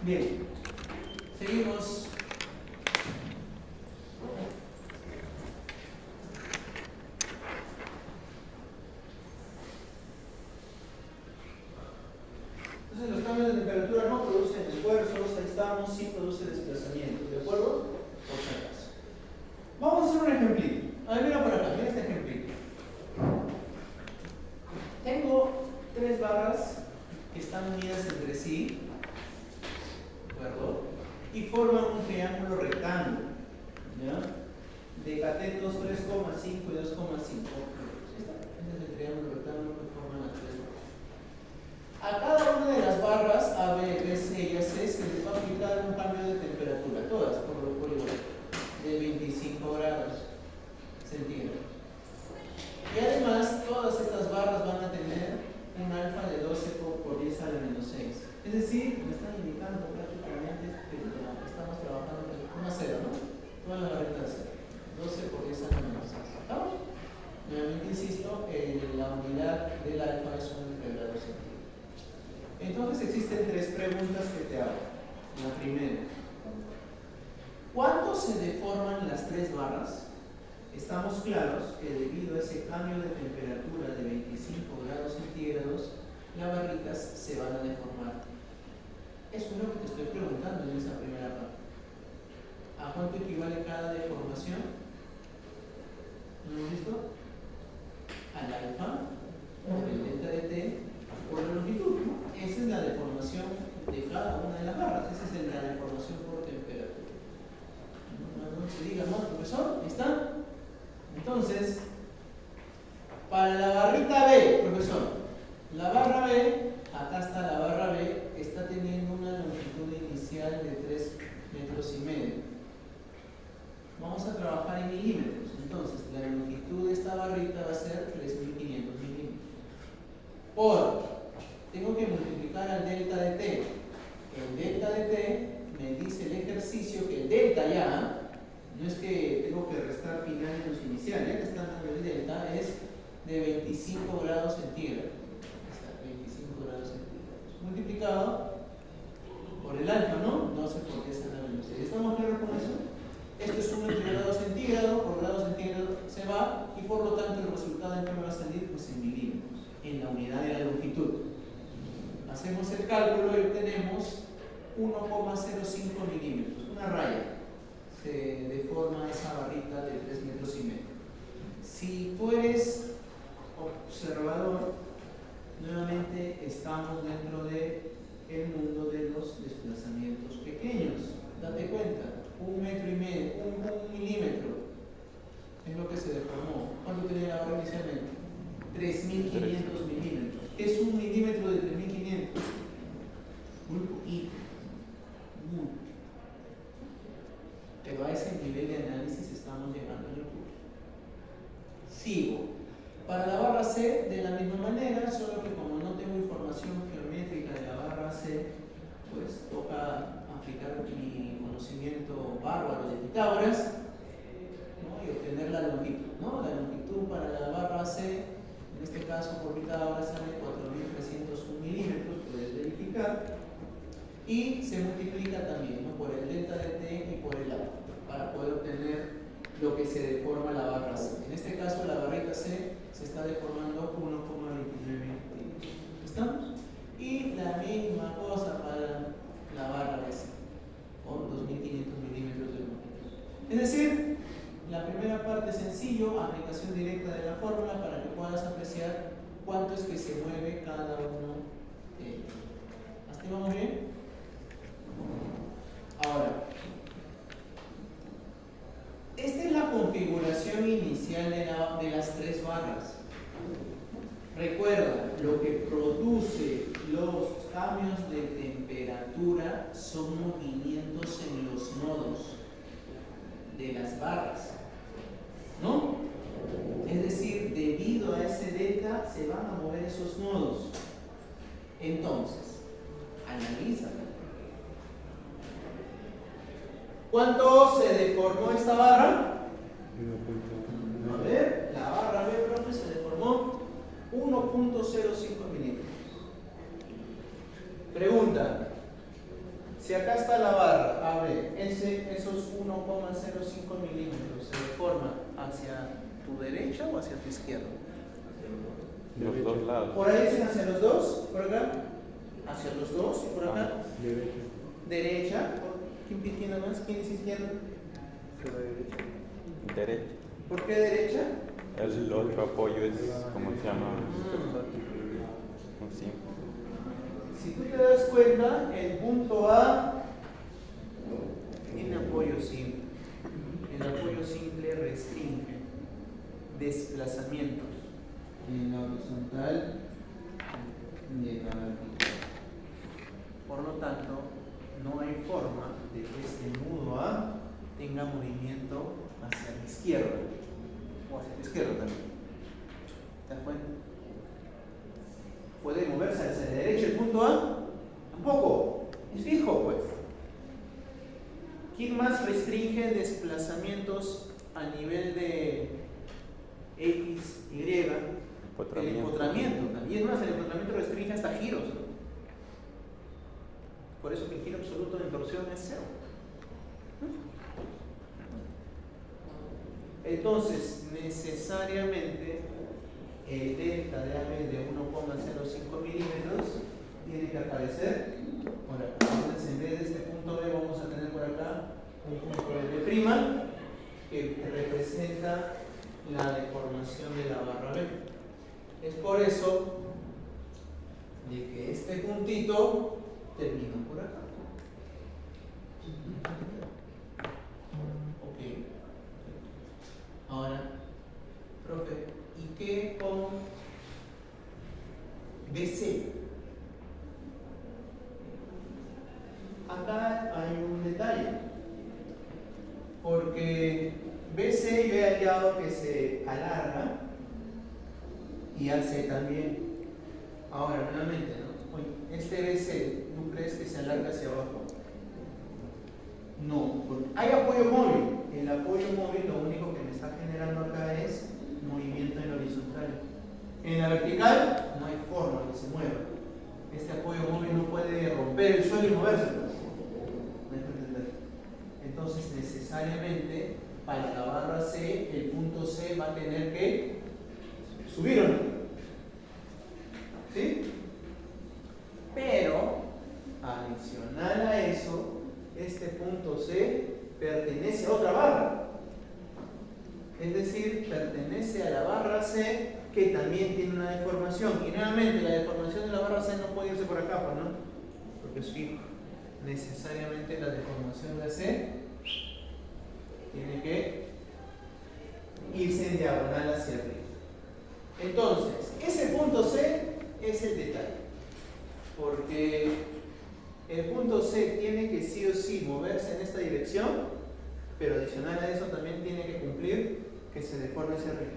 Bien, seguimos. Entonces los cambios de temperatura no producen esfuerzos, ahí estamos, sí produce desplazamientos, ¿de acuerdo? Por si acaso. Vamos a hacer un ejemplito. A ver, mira por acá, mira este ejemplito. Tengo tres barras que están unidas entre sí, ¿de acuerdo? Y forman un triángulo rectángulo, ¿ya? De catetos 3,5 y 2,5. Este es el triángulo rectángulo que forman las tres barras. A cada una de las barras A, B, B, C y AC se les va a aplicar un cambio de temperatura, todas por igual, de 25 grados centígrados. Y además, todas estas barras van a tener un alfa de 12 por 10 a la menos 6. Es decir, me están indicando prácticamente que estamos trabajando con una cero, ¿no? Todas las barritas 12 por 10 a la menos 6. ¿Estamos? Nuevamente insisto, la unidad del alfa es un grado centígrado. Entonces existen tres preguntas que te hago. La primera, ¿cuánto se deforman las tres barras? Estamos claros que debido a ese cambio de temperatura de 25 grados centígrados, las barritas se van a deformar. Eso es lo que te estoy preguntando en esa primera parte. ¿A cuánto equivale cada deformación? ¿Lo hemos visto? Al alfa, por el delta de t, por la longitud, ¿no? Esa es la deformación de cada una de las barras. Esa es la deformación por temperatura. No se diga más, profesor. ¿Está? Entonces, para la barrita B, profesor, la barra B, acá está la barra B, está teniendo una longitud inicial de 3,5 metros. Vamos a trabajar en milímetros. Entonces, la longitud de esta barrita va a ser 3.500 milímetros. Tengo que multiplicar al delta de t. El delta de t me dice el ejercicio que el delta ya, no es que tengo que restar finales iniciales, ya que está dando el delta, es de 25 grados centígrados. Está 25 grados centígrados. Multiplicado por el alfa, ¿no? 12 por 10 a la menos 6. ¿Estamos claros con eso? Esto es 1 entre grado centígrado, por grado centígrado se va, y por lo tanto el resultado en qué me va a salir, pues en milímetros, en la unidad de la longitud. Hacemos el cálculo y obtenemos 1,05 milímetros, una raya. Se deforma esa barrita de 3,5 metros. Si tú eres observador, nuevamente estamos dentro del mundo de los desplazamientos pequeños. Date cuenta, 1,5 metros, un milímetro es lo que se deformó. ¿Cuánto tenía la barra inicialmente? 3.500 milímetros. ¿Qué es un milímetro de 3.500? Muy poquito. Muy. Pero a ese nivel de análisis estamos llegando en el curso. Sigo. Para la barra C, de la misma manera, solo que como no tengo información geométrica de la barra C, pues toca aplicar mi conocimiento bárbaro de Pitágoras, ¿no? Y obtener la longitud, ¿no? La longitud para la barra C, en este caso por Pitágoras, sale 4.301 milímetros, puedes verificar, y se multiplica también, ¿no? Por el delta de t y por el alfa, para poder obtener lo que se deforma la barra C. En este caso la barrita C se está deformando 1,29 milímetros. ¿Estamos? Y la misma cosa para la barra B, con 2.500 milímetros de longitud. Es decir, la primera parte es sencillo, aplicación directa de la fórmula para que puedas apreciar cuánto es que se mueve cada uno de ellos. ¿Hasta ahí vamos bien? Ahora, esta es la configuración inicial de las tres barras. Recuerda, lo que produce los cambios de temperatura son movimientos en los nodos de las barras, ¿no? Es decir, debido a ese delta se van a mover esos nodos. Entonces, analízalo. ¿Cuánto se deformó esta barra? A ver, la barra B, profe, se deformó 1,05 milímetros. Pregunta: Si acá está la barra, a ver, esos 1,05 milímetros se deforman hacia tu derecha o hacia tu izquierda. Los dos lados. Por ahí dicen hacia los dos, por acá. Hacia los dos, y por acá. Derecha. Derecha. ¿Quién nada más? ¿Quién es izquierda? Derecha. ¿Por qué derecha? El otro apoyo es, ¿cómo se llama? Un simple. Si tú te das cuenta, el punto A tiene apoyo simple. El apoyo simple restringe desplazamientos en la horizontal y en la vertical. Por lo tanto, no hay forma de que este nudo A tenga movimiento hacia la izquierda o hacia la izquierda también. ¿Te das cuenta? ¿Puede moverse hacia la derecha el punto A? Tampoco. Es fijo, pues. ¿Quién más restringe desplazamientos a nivel de X, Y? El empotramiento. También más, el empotramiento restringe hasta giros, ¿no? Por eso que el giro absoluto de torsión es cero. Entonces, necesariamente el delta de AB de 1,05 milímetros tiene que aparecer por acá. Entonces, en vez de este punto B, vamos a tener por acá un punto B' que representa la deformación de la barra B. Es por eso de que este puntito termina por acá. Ok. Ahora, profe, ¿y qué con BC? Acá hay un detalle, porque BC yo he hallado que se alarga y AC también. Ahora, nuevamente, ¿no? Oye, este BC, ¿tú crees que se alarga hacia abajo? No, porque hay apoyo móvil. El apoyo móvil lo único que me está generando acá es movimiento en horizontal. En la vertical no hay forma que se mueva. Este apoyo móvil no puede romper el suelo y moverse. ¿Me dejo entender? Entonces, necesariamente, para la barra C, el punto C va a tener que subir o no. ¿Sí? Pero, adicional a eso, este punto C pertenece a otra barra. Es decir, pertenece a la barra C que también tiene una deformación. Y nuevamente, la deformación de la barra C no puede irse por acá, pues, ¿no? Porque es fijo. Necesariamente la deformación de C tiene que irse en diagonal hacia arriba. Entonces, ese punto C es el detalle. Porque el punto C tiene que sí o sí moverse en esta dirección, pero adicional a eso también tiene que cumplir que se deforme hacia arriba.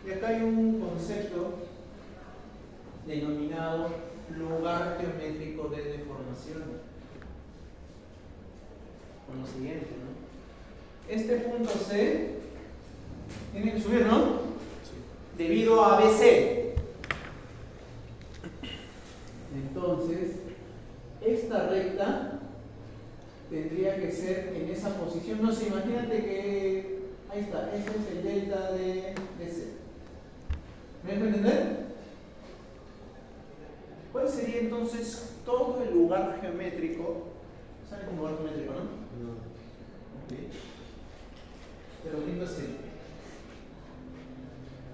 Y acá hay un concepto denominado lugar geométrico de deformación. Con lo siguiente, ¿no? Este punto C tiene que subir, ¿no? Debido a BC. Entonces, esta recta tendría que ser en esa posición. No sé, imagínate que ahí está, este es el delta de C. ¿Me dejo entender? ¿Cuál sería entonces todo el lugar geométrico? ¿Saben un lugar geométrico, no? No. Okay. Pero lindo así.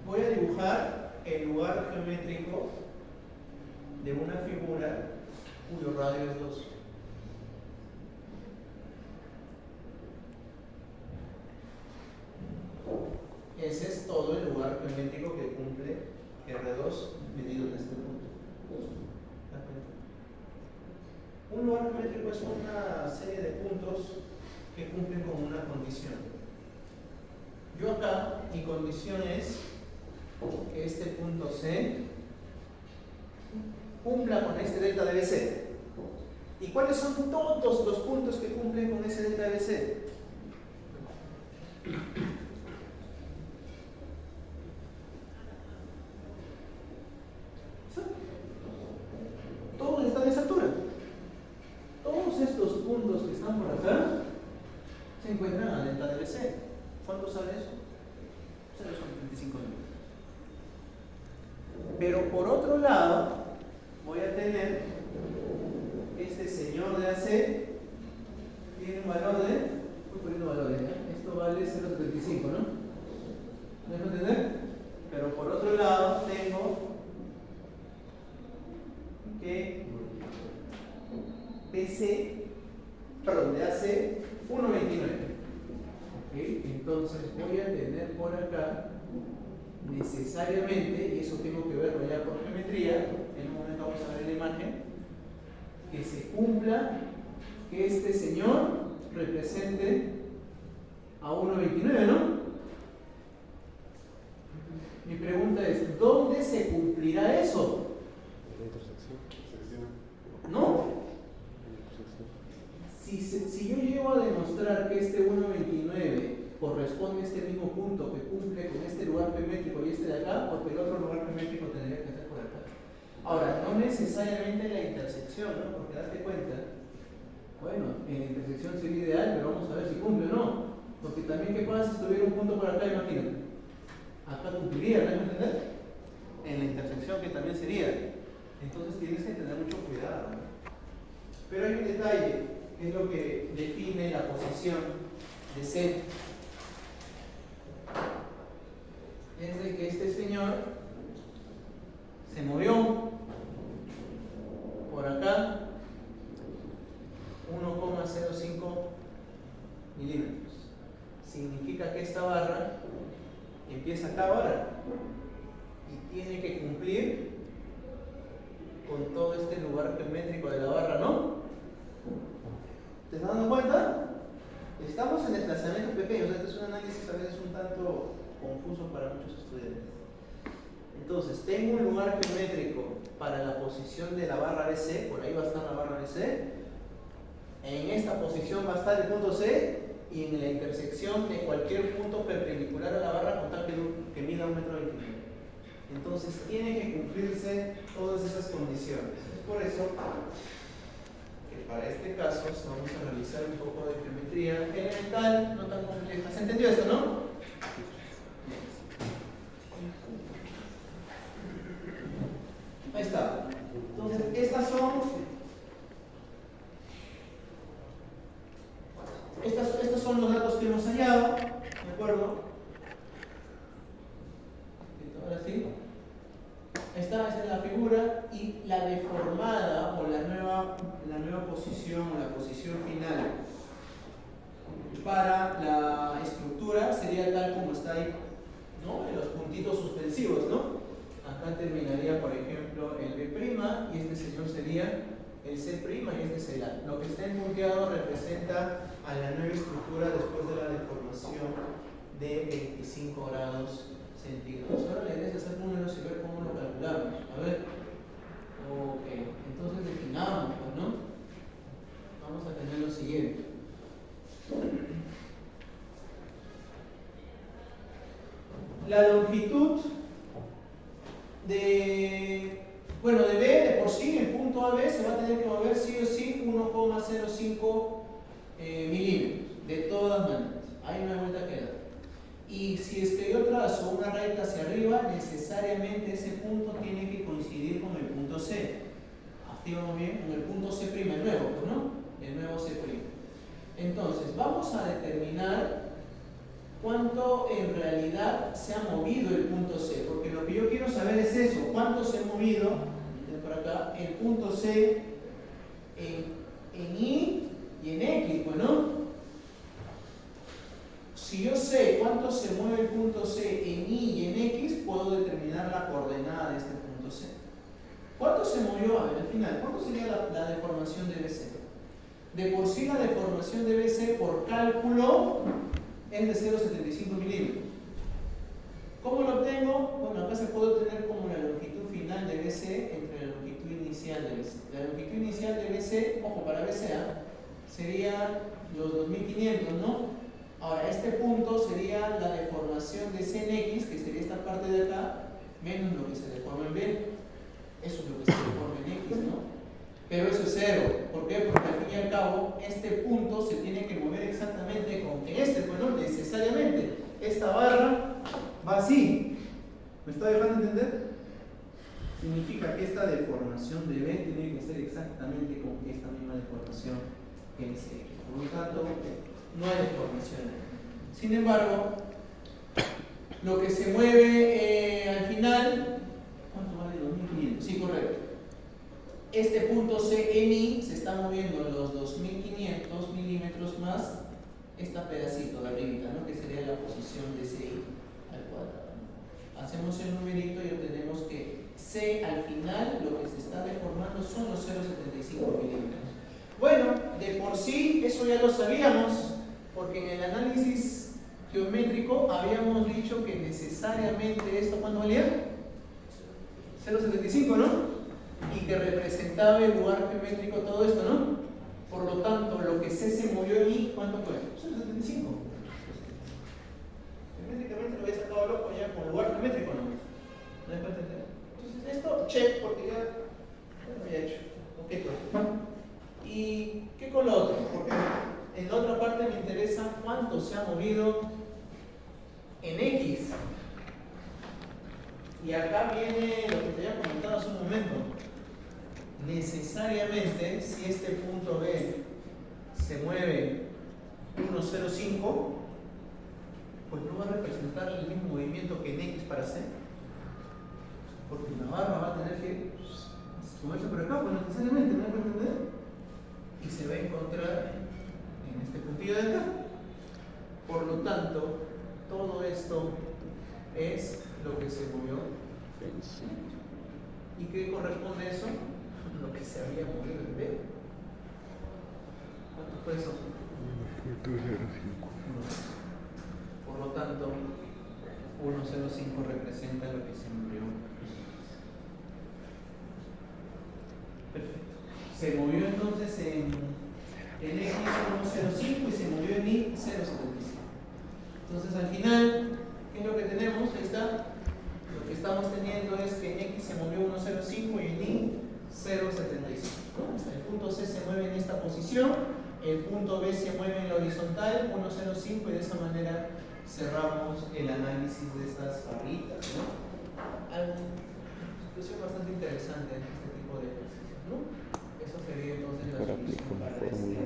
Voy a dibujar el lugar geométrico de una figura cuyo radio es 2. Ese es todo el lugar geométrico que cumple R2 medido en este punto. Un lugar geométrico es una serie de puntos que cumplen con una condición. Yo acá, mi condición es que este punto C cumpla con este delta de BC. ¿Y cuáles son todos los puntos que cumplen con ese delta de BC? Todos están a esa altura. Todos estos Pero por otro lado, voy a tener este señor de AC, tiene un valor de, estoy poniendo valores, esto vale 0.35, ¿no? ¿Me dejo entender? Pero por otro lado, tengo que PC, perdón, de AC 1.29. ¿Okay? Entonces voy a tener por acá necesariamente, y eso tengo que verlo ya por geometría, en un momento vamos a ver la imagen, que se cumpla que este señor represente a 1.29, ¿no? Mi pregunta es, ¿dónde se cumplirá eso? ¿No? Si yo llego a demostrar que este 1.29 corresponde a este mismo punto que cumple con este lugar geométrico y este de acá, porque el otro lugar geométrico tendría que estar por acá. Ahora, no necesariamente la intersección, ¿no? Porque date cuenta, bueno, en la intersección sería ideal, pero vamos a ver si cumple o no. Porque también, ¿qué pasa si tuviera un punto por acá? Imagínate. Acá cumpliría, ¿no? ¿Entender? En la intersección que también sería. Entonces tienes que tener mucho cuidado, ¿no? Pero hay un detalle, que es lo que define la posición de C. Es de que este señor se movió por acá 1,05 milímetros. Significa que esta barra empieza acá ahora y tiene que cumplir con todo este lugar geométrico de la barra, ¿no? ¿Te estás dando cuenta? Estamos en desplazamientos pequeños, este es un análisis a veces un tanto confuso para muchos estudiantes. Entonces, tengo un lugar geométrico para la posición de la barra BC, por ahí va a estar la barra BC. En esta posición va a estar el punto C y en la intersección de cualquier punto perpendicular a la barra con tal que mida 1,29 m. Entonces, tienen que cumplirse todas esas condiciones. Es por eso que para este caso vamos a realizar un poco de geometría elemental, no tan compleja. ¿Se entendió esto, no? Ahí está. Entonces, estos son los datos que hemos hallado, ¿de acuerdo? Ahora sí. Esta es la figura y la deformada o la nueva posición o la posición final para la estructura sería tal como está ahí, ¿no? En los puntitos suspensivos, ¿no? Acá terminaría, por ejemplo, el B' y este señor sería el C' y este es el A. Lo que está punteado representa a la nueva estructura después de la deformación de 25 grados centígrados. Ahora la idea es hacer números y ver cómo lo calculamos. A ver. Ok, entonces definamos, ¿no? Vamos a tener lo siguiente. La longitud de B de por sí, el punto AB se va a tener que mover sí o sí 1,05 milímetros, de todas maneras. Hay una vuelta que dar. Y si es que yo trazo una recta hacia arriba, necesariamente ese punto tiene que coincidir con el punto C. Activamos bien con el punto C', el nuevo, ¿no? El nuevo C'. Entonces, vamos a determinar cuánto en realidad se ha movido el punto C, porque lo que yo quiero saber es eso, cuánto se ha movido, por acá, el punto C en Y y en X, ¿no? Si yo sé cuánto se mueve el punto C en Y y en X, puedo determinar la coordenada de este punto C. ¿Cuánto se movió? A ver, al final, ¿cuánto sería la deformación de BC? De por sí la deformación de BC por cálculo es de 0,75 milímetros. ¿Cómo lo obtengo? Bueno, acá se puede obtener como la longitud final de BC entre la longitud inicial de BC. La longitud inicial de BC, ojo, para BCA, sería los 2500, ¿no? Ahora, este punto sería la deformación de C en X, que sería esta parte de acá, menos lo que se deforma en B. Eso es lo que se deforma en X, ¿no? Pero eso es cero. ¿Por qué? Porque al fin y al cabo, este punto se tiene que mover exactamente con este, pues no necesariamente. Esta barra va así. ¿Me está dejando entender? significa que esta deformación de B tiene que ser exactamente con esta misma deformación que es X. Por lo tanto, no hay deformación. Sin embargo, lo que se mueve al final, ¿cuánto vale? 2500. Sí, correcto. Este punto C en I se está moviendo los 2500 milímetros más esta pedacito de arribita, ¿no? Que sería la posición de CI al cuadrado. Hacemos el numerito y obtenemos que C al final lo que se está deformando son los 0,75 milímetros. Bueno, de por sí eso ya lo sabíamos, porque en el análisis geométrico habíamos dicho que necesariamente esto, ¿cuánto valía? 0,75, ¿no? Y que representaba el lugar geométrico todo esto, ¿no? Por lo tanto, lo que C se movió en I, ¿cuánto fue? 0,75. Geométricamente lo había sacado loco ya con lugar geométrico, ¿no? ¿No es para entender? Entonces esto, check, porque ya lo había hecho. Ok, pues. ¿Y qué con lo otro? Porque en la otra parte me interesa cuánto se ha movido en X. Y acá viene lo que te había comentado hace un momento. Necesariamente, si este punto B se mueve 1,05, pues no va a representar el mismo movimiento que en X para C. Porque la barra va a tener que moverse por acá, pues necesariamente, ¿no hay que entender? Y se va a encontrar en este puntillo de acá. Por lo tanto, todo esto es lo que se movió. ¿Y qué corresponde a eso? Lo que se había movido en B. ¿Cuánto fue eso? 0,5. Por lo tanto, 1,05 representa lo que se movió. Perfecto. Se movió entonces en X 1,05 y se movió en Y 0,75. Entonces al final, ¿qué es lo que tenemos? Ahí está. Lo que estamos teniendo es que en X se movió 1,05 y en Y 0,75. ¿No? El punto C se mueve en esta posición, el punto B se mueve en la horizontal, 1,05, y de esa manera cerramos el análisis de estas barritas, ¿no? Una situación bastante interesante en este tipo de ejercicios, ¿no? Eso sería entonces la Ahora solución aplico una para este fórmula.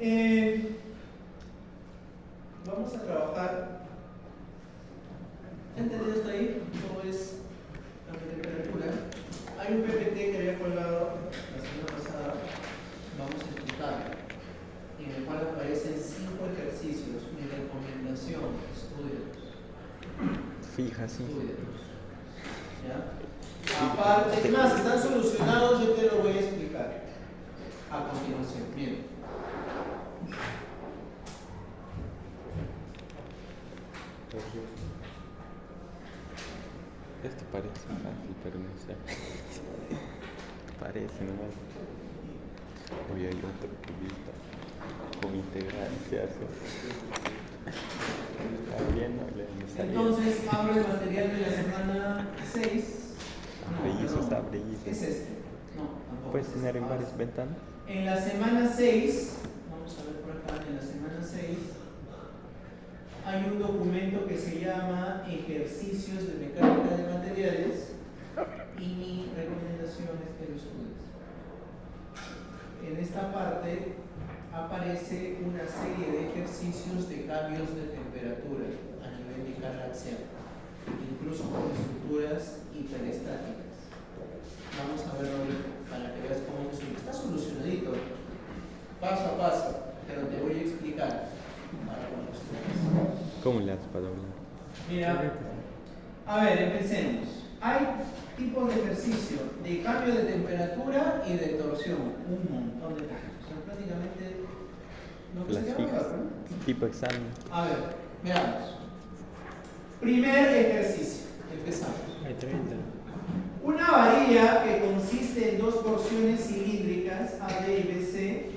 ejemplo. Vamos a trabajar. ¿Han entendido hasta ahí? ¿Cómo es la temperatura? Hay un PPT que había colgado la semana pasada. Vamos a explicarlo. En el cual aparecen 5 ejercicios. Mi recomendación, estudianlos. Fija, sí. Estudianlos. ¿Ya? Aparte, es más, están solucionados, yo te lo voy a explicar a continuación. Bien. Esto parece fácil, pero no sé. Parece nomás. Hoy hay otro cubito con integral, se hace. ¿Está bien? No le salió. Entonces, abro el material de la semana 6. Abre y Es este. No, tampoco. ¿Puedes tener en varias ventanas? En la semana 6, vamos a ver por acá, en la semana 6, hay un documento que se llama Ejercicios de Mecánica de Materiales y mi recomendación es que lo estudies. En esta parte aparece una serie de ejercicios de cambios de temperatura a nivel de carga axial, incluso con estructuras hiperestáticas. Vamos a verlo ahorita para que veas cómo está solucionadito, paso a paso, pero te voy a explicar para cuando estudies. ¿Cómo le haces para hablar? Mira, a ver, empecemos. Hay tipos de ejercicio de cambio de temperatura y de torsión, un montón de cosas. O sea, prácticamente lo que Las se llama fijas. acá, ¿no? Tipo examen. A ver, veamos. Primer ejercicio, empezamos. Hay 30. Una varilla que consiste en dos porciones cilíndricas AB y BC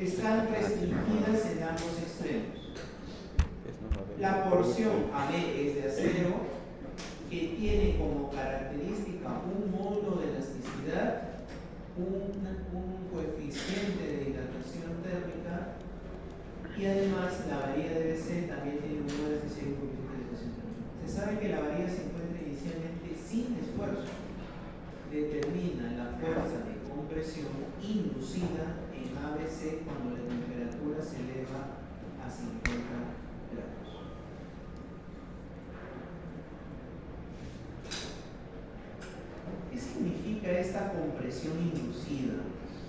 están restringidas en ambos extremos. La porción AB es de acero, que tiene como característica un módulo de elasticidad, un coeficiente de dilatación térmica, y además la varilla de BC también tiene un módulo de elasticidad y un coeficiente de dilatación térmica. Se sabe que la varilla se encuentra inicialmente esta compresión inducida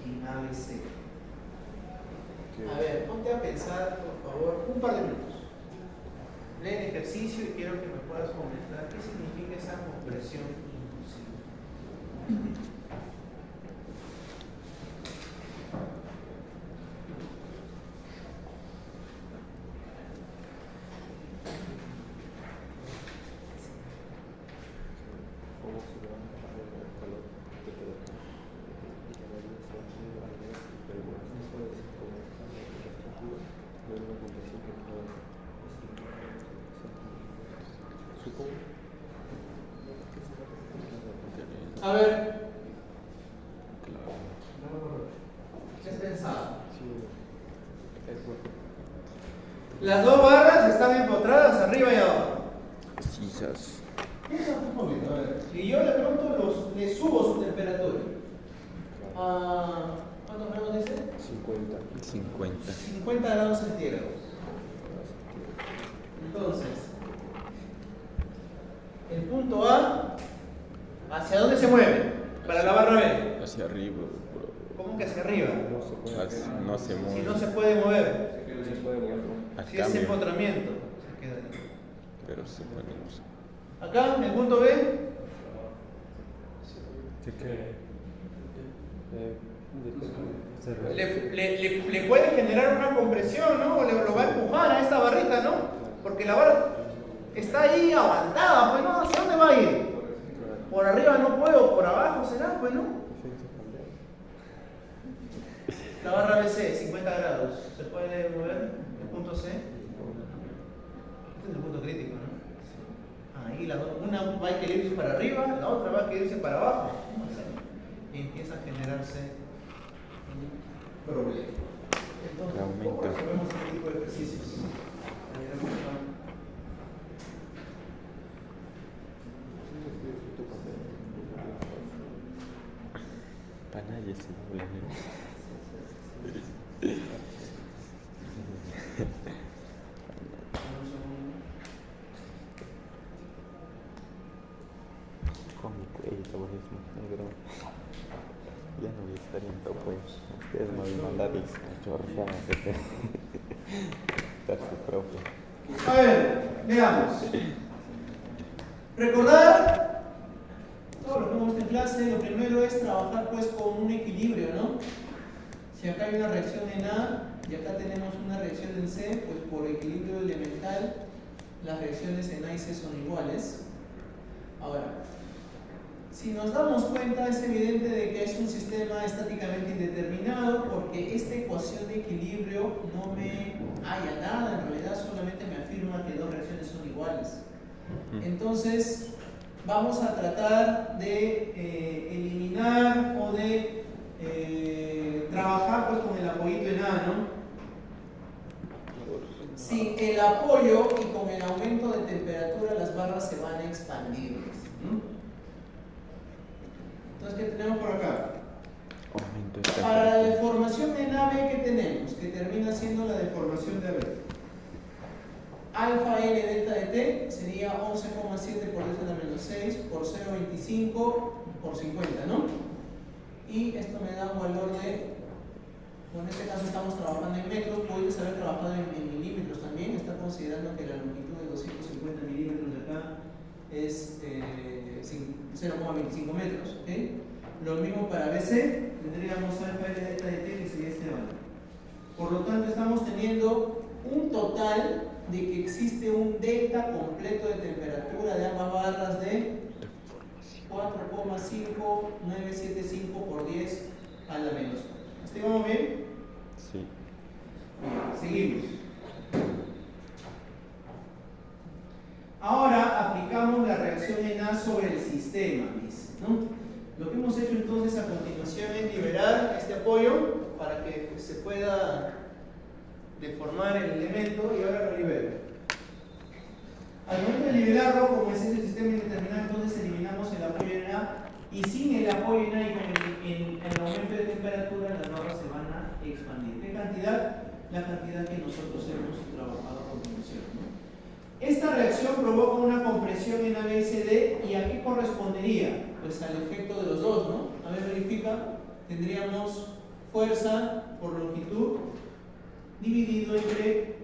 en ABC. A ver, ponte a pensar, por favor, un par de minutos. Lee el ejercicio y quiero que me puedas comentar qué significa esa compresión inducida. A ver, ¿qué has pensado? Las dos barras están empotradas arriba y abajo. Quizás. Piensa un poquito, a ver. Y yo de pronto le subo su temperatura. ¿Cuántos grados dice? 50. 50 grados centígrados. Entonces, el punto A, ¿hacia dónde se mueve? Para la barra B. Hacia arriba, bro. ¿Cómo que hacia arriba? No se mueve. Si no se puede mover. A Si es cambio, empotramiento, se queda ahí. pero se mueve, no sé. Acá, en el punto B, le puede generar una compresión, ¿no? O lo va a empujar a esta barrita, ¿no? Porque la barra está ahí aguantada, pues, ¿no? ¿Hacia dónde va a ir? Por arriba no puedo, por abajo será, pues, ¿no? La barra BC, 50 grados. ¿Se puede mover? El punto C. Este es el punto crítico, ¿no? Ahí una va a querer irse para arriba, la otra va a querer irse para abajo. Y empieza a generarse un problema. Entonces, Aumenta. resolvemos este tipo de ejercicios. Para nadie se mueve. Con mi cuello, por eso, negro. Ya no voy a estar en topo. Ustedes me van a mandar chorra. Estar su propio. A ver, veamos. Recordar todo lo que hemos visto en clase. Lo primero es trabajar pues con un equilibrio, ¿no? Si acá hay una reacción en A y acá tenemos una reacción en C, pues por equilibrio elemental las reacciones en A y C son iguales. Ahora, si nos damos cuenta, es evidente de que es un sistema estáticamente indeterminado porque esta ecuación de equilibrio no me halla nada, en realidad solamente me afirma que dos reacciones son iguales. Entonces, vamos a tratar de eliminar o de trabajar pues con el apoyito en A, ¿no? Sin el apoyo y con el aumento de temperatura las barras se van a expandir, ¿no? Entonces, ¿qué tenemos por acá? Para la deformación en AB, ¿qué tenemos? Que termina siendo la deformación de AB. Alfa L delta de T sería 11,7 por 10 a la menos 6 por 0,25 por 50, ¿no? Y esto me da un valor de, bueno, en este caso estamos trabajando en metros, puedes haber trabajado en milímetros también, está considerando que la longitud de 250 milímetros de acá es 0,25 metros, ¿ok? Lo mismo para BC, tendríamos alfa L delta de T que sería este valor. Por lo tanto, estamos teniendo un total de que existe un delta completo de temperatura de ambas barras de 4,5975 por 10 a la menos 4. ¿Este vamos bien? Sí. Bien, seguimos. Ahora aplicamos la reacción en A sobre el sistema, dice, ¿no? Lo que hemos hecho entonces a continuación es liberar este apoyo para que se pueda deformar el elemento y ahora lo libero. Al momento de liberarlo, como es ese sistema indeterminado, entonces eliminamos el apoyo en A y sin el apoyo en A y con el aumento de temperatura las barras se van a expandir. ¿Qué cantidad? La cantidad que nosotros hemos trabajado a continuación, ¿no? Esta reacción provoca una compresión en ABCD, ¿y a qué correspondería? Pues al efecto de los dos, ¿no? A ver, verifica. Tendríamos fuerza por longitud dividido entre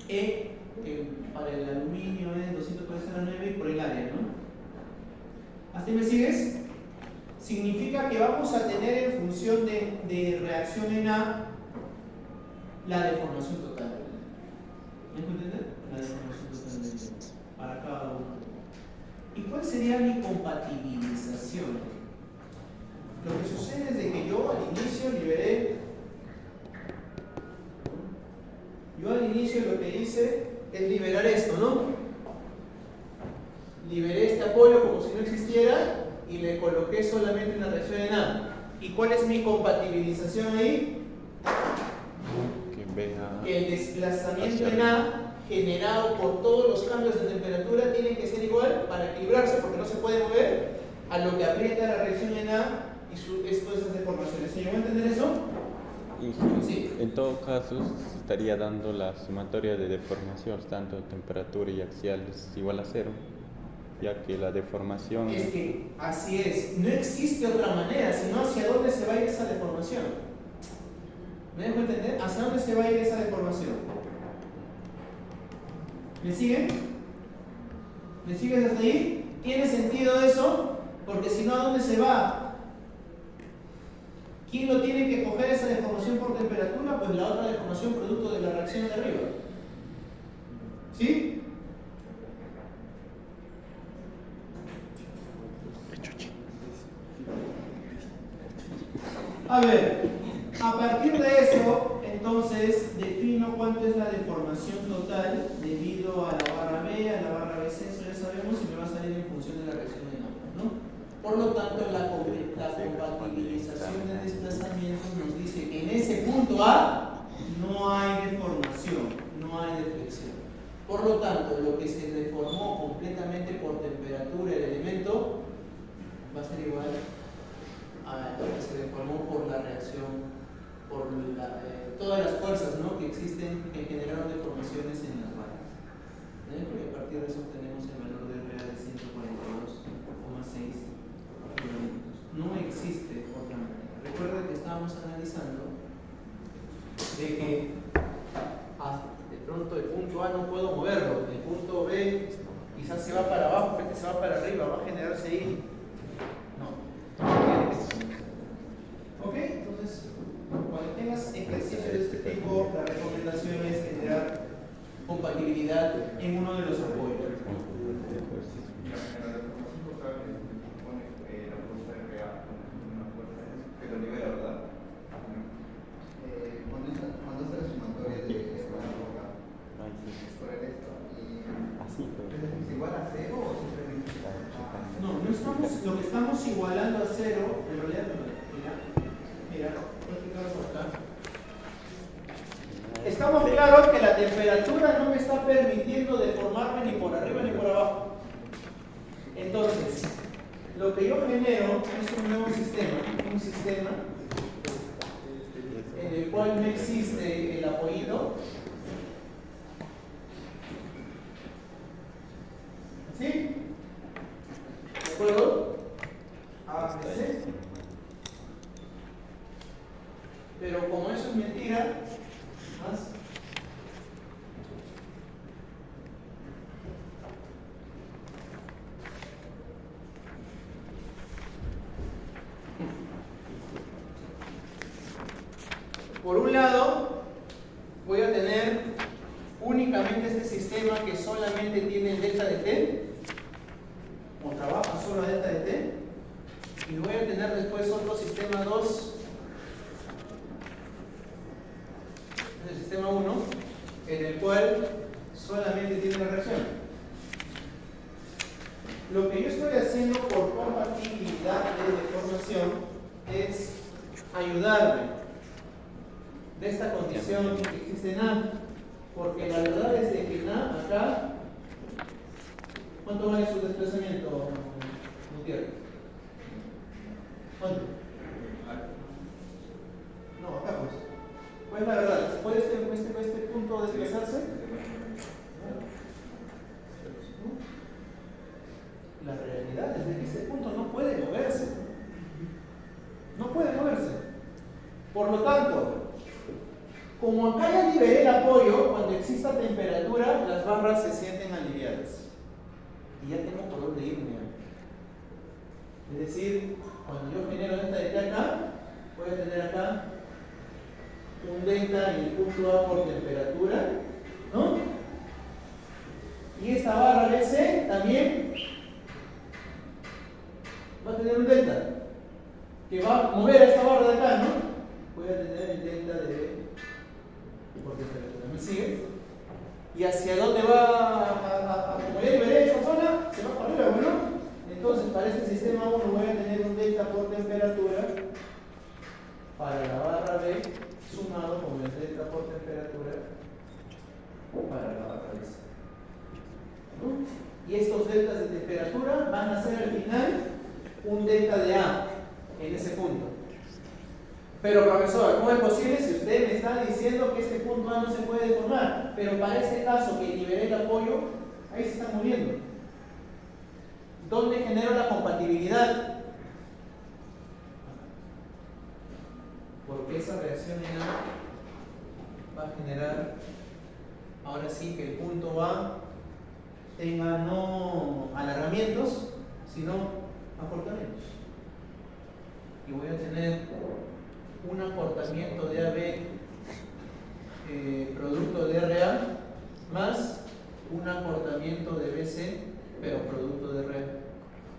E, que para el aluminio es 249, y por el área, ¿no? ¿Hasta ahí me sigues? Significa que vamos a tener en función de reacción en A la deformación total. ¿Me dejo entender? La deformación total para cada uno. ¿Y cuál sería mi compatibilización? Lo que sucede es de que yo al inicio lo que hice es liberar esto, ¿no? Liberé este apoyo como si no existiera y le coloqué solamente una reacción en A. ¿Y cuál es mi compatibilización ahí? Que el desplazamiento en A generado por todos los cambios de temperatura tiene que ser igual para equilibrarse, porque no se puede mover a lo que aprieta la reacción en A y esas deformaciones. ¿Se llegó a entender eso? Y Sí. en todo caso se estaría dando la sumatoria de deformación, tanto temperatura y axial es igual a 0, ya que la deformación... Es que así es, no existe otra manera, sino hacia dónde se va a ir esa deformación. ¿Me dejo entender? ¿Hacia dónde se va a ir esa deformación? ¿Me siguen? ¿Me sigues hasta ahí? ¿Tiene sentido eso? Porque si no, ¿a dónde se va? ¿Quién lo tiene que coger esa deformación por temperatura? Pues la otra deformación producto de la reacción de arriba. ¿Sí? A ver, a partir de eso, entonces, defino cuánto es la deformación total debido a la barra B, a la barra BC, eso ya sabemos, y me va a salir en función de la reacción de ambas, ¿no? Por lo tanto, la compatibilización de desplazamientos nos dice que en ese punto A no hay deformación, no hay deflexión. Por lo tanto, lo que se deformó completamente por temperatura el elemento va a ser igual a lo que se deformó por la reacción, por todas las fuerzas, ¿no?, que existen, que generaron deformaciones en las barras. Y a partir de eso obtenemos el valor de RA de 142,6 kilómetros. No existe otra manera. Recuerda que estábamos analizando de que de pronto el punto A no puedo moverlo, el punto B quizás se va para abajo, que se va para arriba, va a generarse ahí. Ok, entonces cuando tengas ejercicios de este tipo, la recomendación es generar compatibilidad en uno de los apoyos. No estamos, lo que estamos igualando a 0, en realidad, mira, voy a explicarlo por acá. Estamos claros que la temperatura no me está permitiendo deformarme ni por arriba ni por abajo. Entonces, lo que yo genero es un nuevo sistema en el cual no existe el apoyito. ¿Sí? ¿De acuerdo? ABC. Pero como eso es mentira, más. Por un lado, voy a tener únicamente este sistema que solamente tiene el delta de T, o trabaja solo a delta de T, y voy a tener después otro sistema 2, el sistema 1, en el cual solamente tiene la reacción. Lo que yo estoy haciendo por compatibilidad de deformación es ayudarme de esta condición que existe en A, porque la verdad es de que en A, acá, ¿cuánto vale su desplazamiento, Gutiérrez? ¿Cuánto? No, acá pues. ¿Cuál es la verdad? ¿Se puede este punto desplazarse? como acá ya liberé el apoyo, cuando exista temperatura, las barras se sienten aliviadas. Y ya tengo por dónde irme. Es decir, cuando yo genero delta de T acá, voy a tener acá un delta en el punto A por temperatura, ¿no? Y esta barra BC también va a tener un delta que va a mover a esta barra de acá, ¿no? Voy a tener el delta de B por temperatura. ¿Me sigues? ¿Y hacia dónde va? Como ya liberé esta zona, se va para arriba, ¿bueno? Entonces, para este sistema 1 voy a tener un delta por temperatura para la barra B sumado con el delta por temperatura para la barra B. ¿No? Y estos deltas de temperatura van a ser al final un delta de A en ese punto. Pero profesor, ¿cómo es posible si usted me está diciendo que este punto A no se puede deformar? Pero para este caso que liberé el apoyo, ahí se está moviendo. ¿Dónde genero la compatibilidad? Porque esa reacción en A va a generar, ahora sí, que el punto A tenga no alargamientos, sino acortamientos. Y voy a tener un acortamiento de AB producto de RA más un acortamiento de BC pero producto de RA.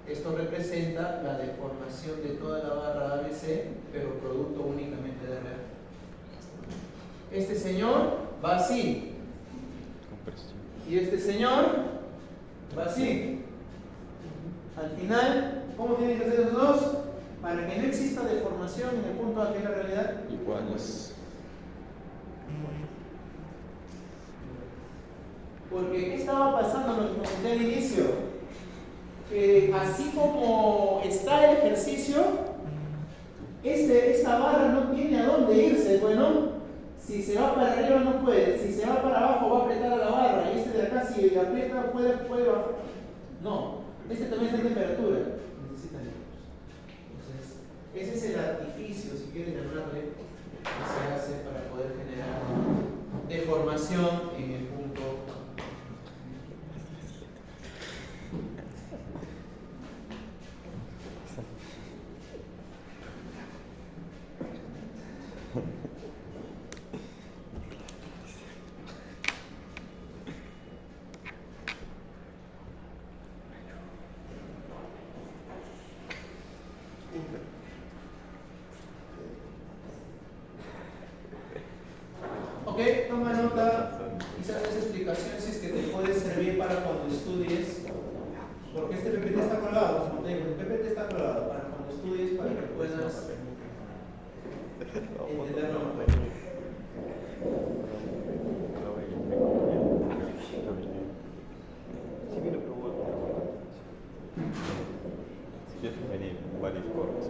Esto representa la deformación de toda la barra ABC pero producto únicamente de RA. Este señor va así y este señor va así. Al final, ¿cómo tienen que ser los dos? Para que no exista deformación en el punto A, que es la realidad. Iguales. Porque ¿qué estaba pasando? Lo que comenté al inicio. Que así como está el ejercicio, esta barra no tiene a dónde irse. Bueno, si se va para arriba no puede, si se va para abajo va a apretar a la barra. Y este de acá, si aprieta, puede bajar. No, este también está en temperatura. Necesita luz. Ese es el artificio, si quieren llamarle, que se hace para poder generar deformación en el punto. Ok, toma nota, quizás esa explicación si es que te puede servir para cuando estudies, porque este PPT está colgado, como te digo, el PPT está colgado para cuando estudies, para que puedas entenderlo mejor. Quiero venir varios cortes,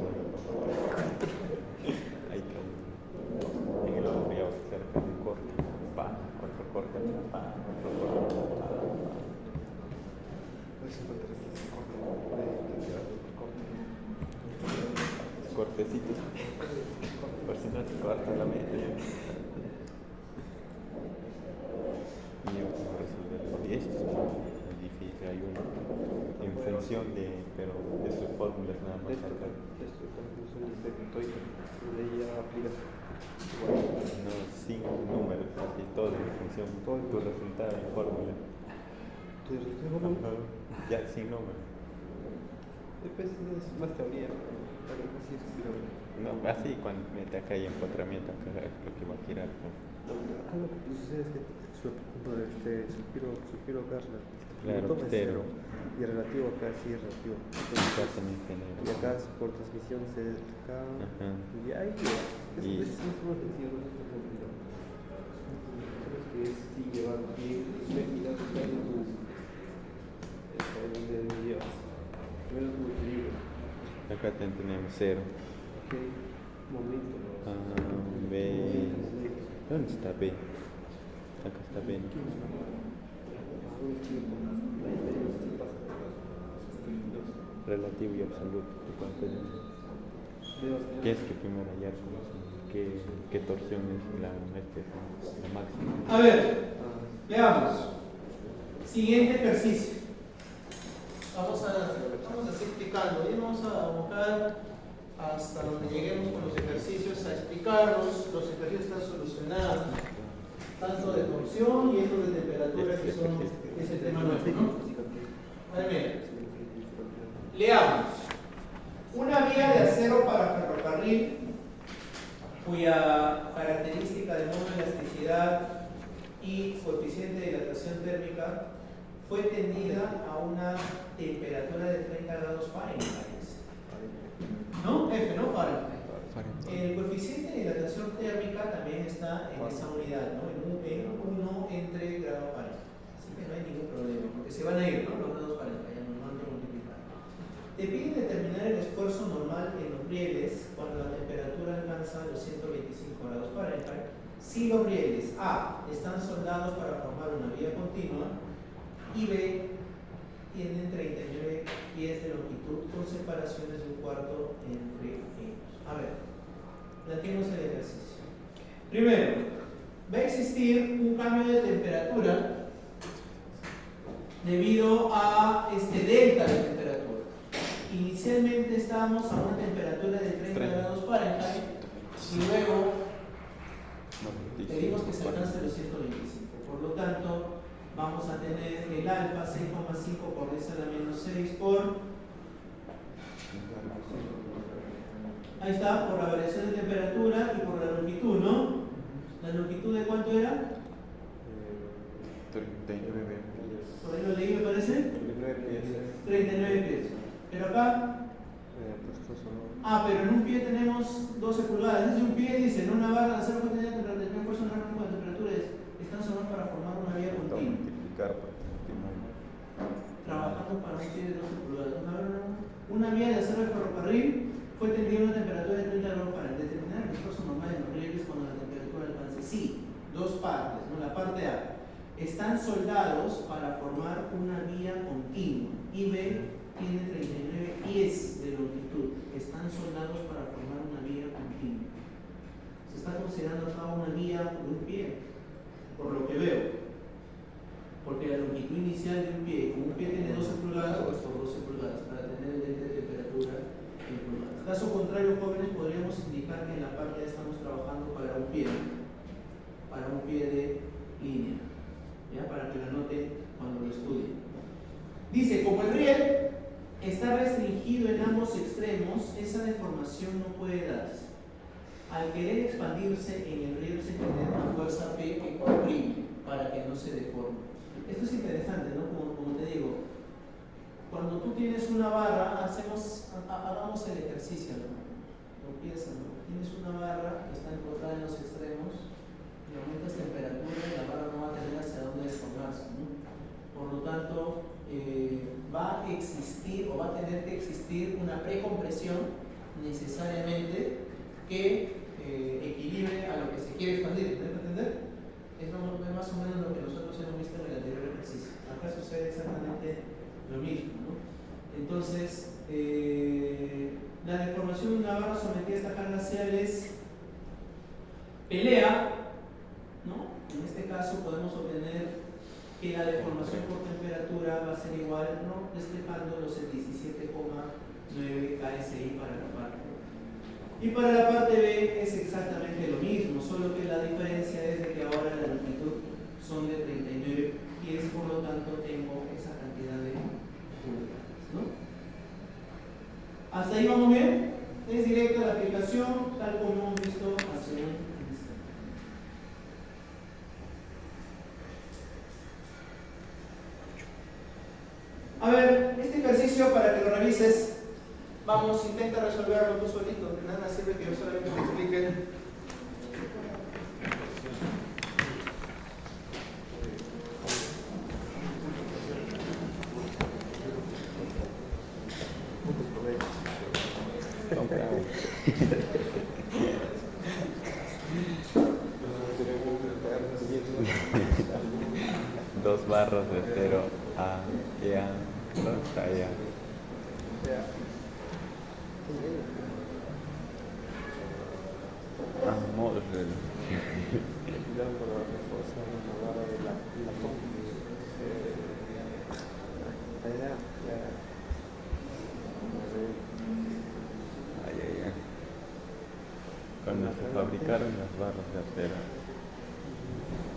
ahí está. En el otro día cerca de un corte, otro corte, otro corte. Cortecitos, por si no te corta la mente. Y yo como resolver y esto es difícil, hay una en función de, pero de sus fórmulas nada más. Esto estoy de ella aplicas No, sin números, así todo en función, todo tu resultado en fórmula. Ajá. Ya, sin números. después es más teoría, pero así es No, así cuando mete acá y empotramiento, acá es lo que va a girar. ¿No? acá lo que sucede es que suspiro gas Claro, cero. y relativo acá sí es relativo. Acá también genera. Y acá por transmisión se acá Ajá. y ahí Y- es más sencillo, no es tan complicado. Solo es que sí llevando y girando tu donde llevas. Primero tu equilibrio. Acá tenemos cero. Ok, momento. B. ¿Dónde está B? Acá está B. Relativo y absoluto. ¿Qué es que primero hallar? qué torsión es la máxima. A ver, veamos. Siguiente ejercicio. Vamos a seguir explicando. Y vamos a abocar hasta donde lleguemos con los ejercicios a explicarlos. Los ejercicios están solucionados. Tanto de torsión y estos de temperatura que es el tema nuestro, ¿no? A ver, mira. Leamos. Una vía de acero para ferrocarril cuya característica de monoelasticidad y coeficiente de dilatación térmica fue tendida a una temperatura de 30 grados Fahrenheit. ¿No? F, ¿no? Fahrenheit. El coeficiente de dilatación térmica también está en esa unidad, ¿no? En 1 entre grado Fahrenheit. Así que no hay ningún problema, porque se van a ir, ¿no? Los grados Fahrenheit, ya no hay que multiplicar. Te piden determinar el esfuerzo normal en los rieles cuando la temperatura alcanza los 125 grados Fahrenheit. Si los rieles A están soldados para formar una vía continua y B tienen 39 pies de longitud con separaciones de 1/4 entre ellos. A ver, planteemos el ejercicio. Primero, va a existir un cambio de temperatura debido a este delta de temperatura. Inicialmente estábamos a una temperatura de 30 grados Fahrenheit y luego pedimos que se alcance los 125. Por lo tanto, vamos a tener el alfa 6,5 por 10 a la menos 6 por... Ahí está, por la variación de temperatura y por la longitud, ¿no? ¿La longitud de cuánto era? 39 Por ahí lo leí, me parece. 39 pies. Pero acá... pero en un pie tenemos 12 pulgadas. Desde un pie dicen, una barra de acero que tiene temperatura, fuerza normal con temperatura están sonados para formar una vía continua. Trabajando para un pie de 12 pulgadas. Una vía de acero de ferrocarril fue tendida a una temperatura de 30 grados para determinar el esfuerzo normal en los rieles cuando la temperatura alcance. Sí, dos partes, ¿no? La parte A. Están soldados para formar una vía continua. Y B tiene 39 pies de longitud. Están soldados para formar una vía continua. Se está considerando acá una vía de un pie, por lo que veo. Porque la longitud inicial de un pie, como un pie tiene 12 pulgadas, pues por 12 pulgadas, para tener el delta de temperatura en pulgadas. Caso contrario, jóvenes, podríamos indicar que en la parte A estamos trabajando para un pie de línea, ¿ya? Para que lo noten cuando lo estudien. Dice, como el riel está restringido en ambos extremos, esa deformación no puede darse. Al querer expandirse en el riel se genera una fuerza P que comprime para que no se deforme. Esto es interesante, ¿no? Como te digo, cuando tú tienes una barra, hagamos el ejercicio, ¿no? Lo piensas, ¿no? Tienes una barra que está encontrada en los extremos y aumentas temperatura y la barra no va a tener hacia dónde deformarse, ¿no? Por lo tanto, va a existir o va a tener que existir una precompresión necesariamente que equilibre a lo que se quiere expandir. ¿Tienes que entender? Es más o menos lo que nosotros hemos visto en el anterior ejercicio. Acá sucede exactamente lo mismo, ¿no? Entonces, la deformación de una barra sometida a esta carga axial es pelea, ¿no? En este caso podemos obtener que la deformación por temperatura va a ser igual, ¿no? Despejando los 17,9 KSI para la parte. Y para la parte B es exactamente lo mismo, solo que la diferencia es de que ahora la longitud son de 39 pies, por lo tanto tengo esa cantidad de pulgadas, ¿no? ¿Hasta ahí vamos bien? Es directa la aplicación, tal como hemos visto hace un instante. A ver, este ejercicio para que lo revises. Vamos, intenta resolverlo tú solito, de nada sirve que yo solamente te explique. Dos barras de cero a ya, hasta allá. Ah. Entonces, Cuidado con la reforza en la barra de la toma. Allá, ya. A ver. ay, ay, ay. Cuando se fabricaron las barras de acero,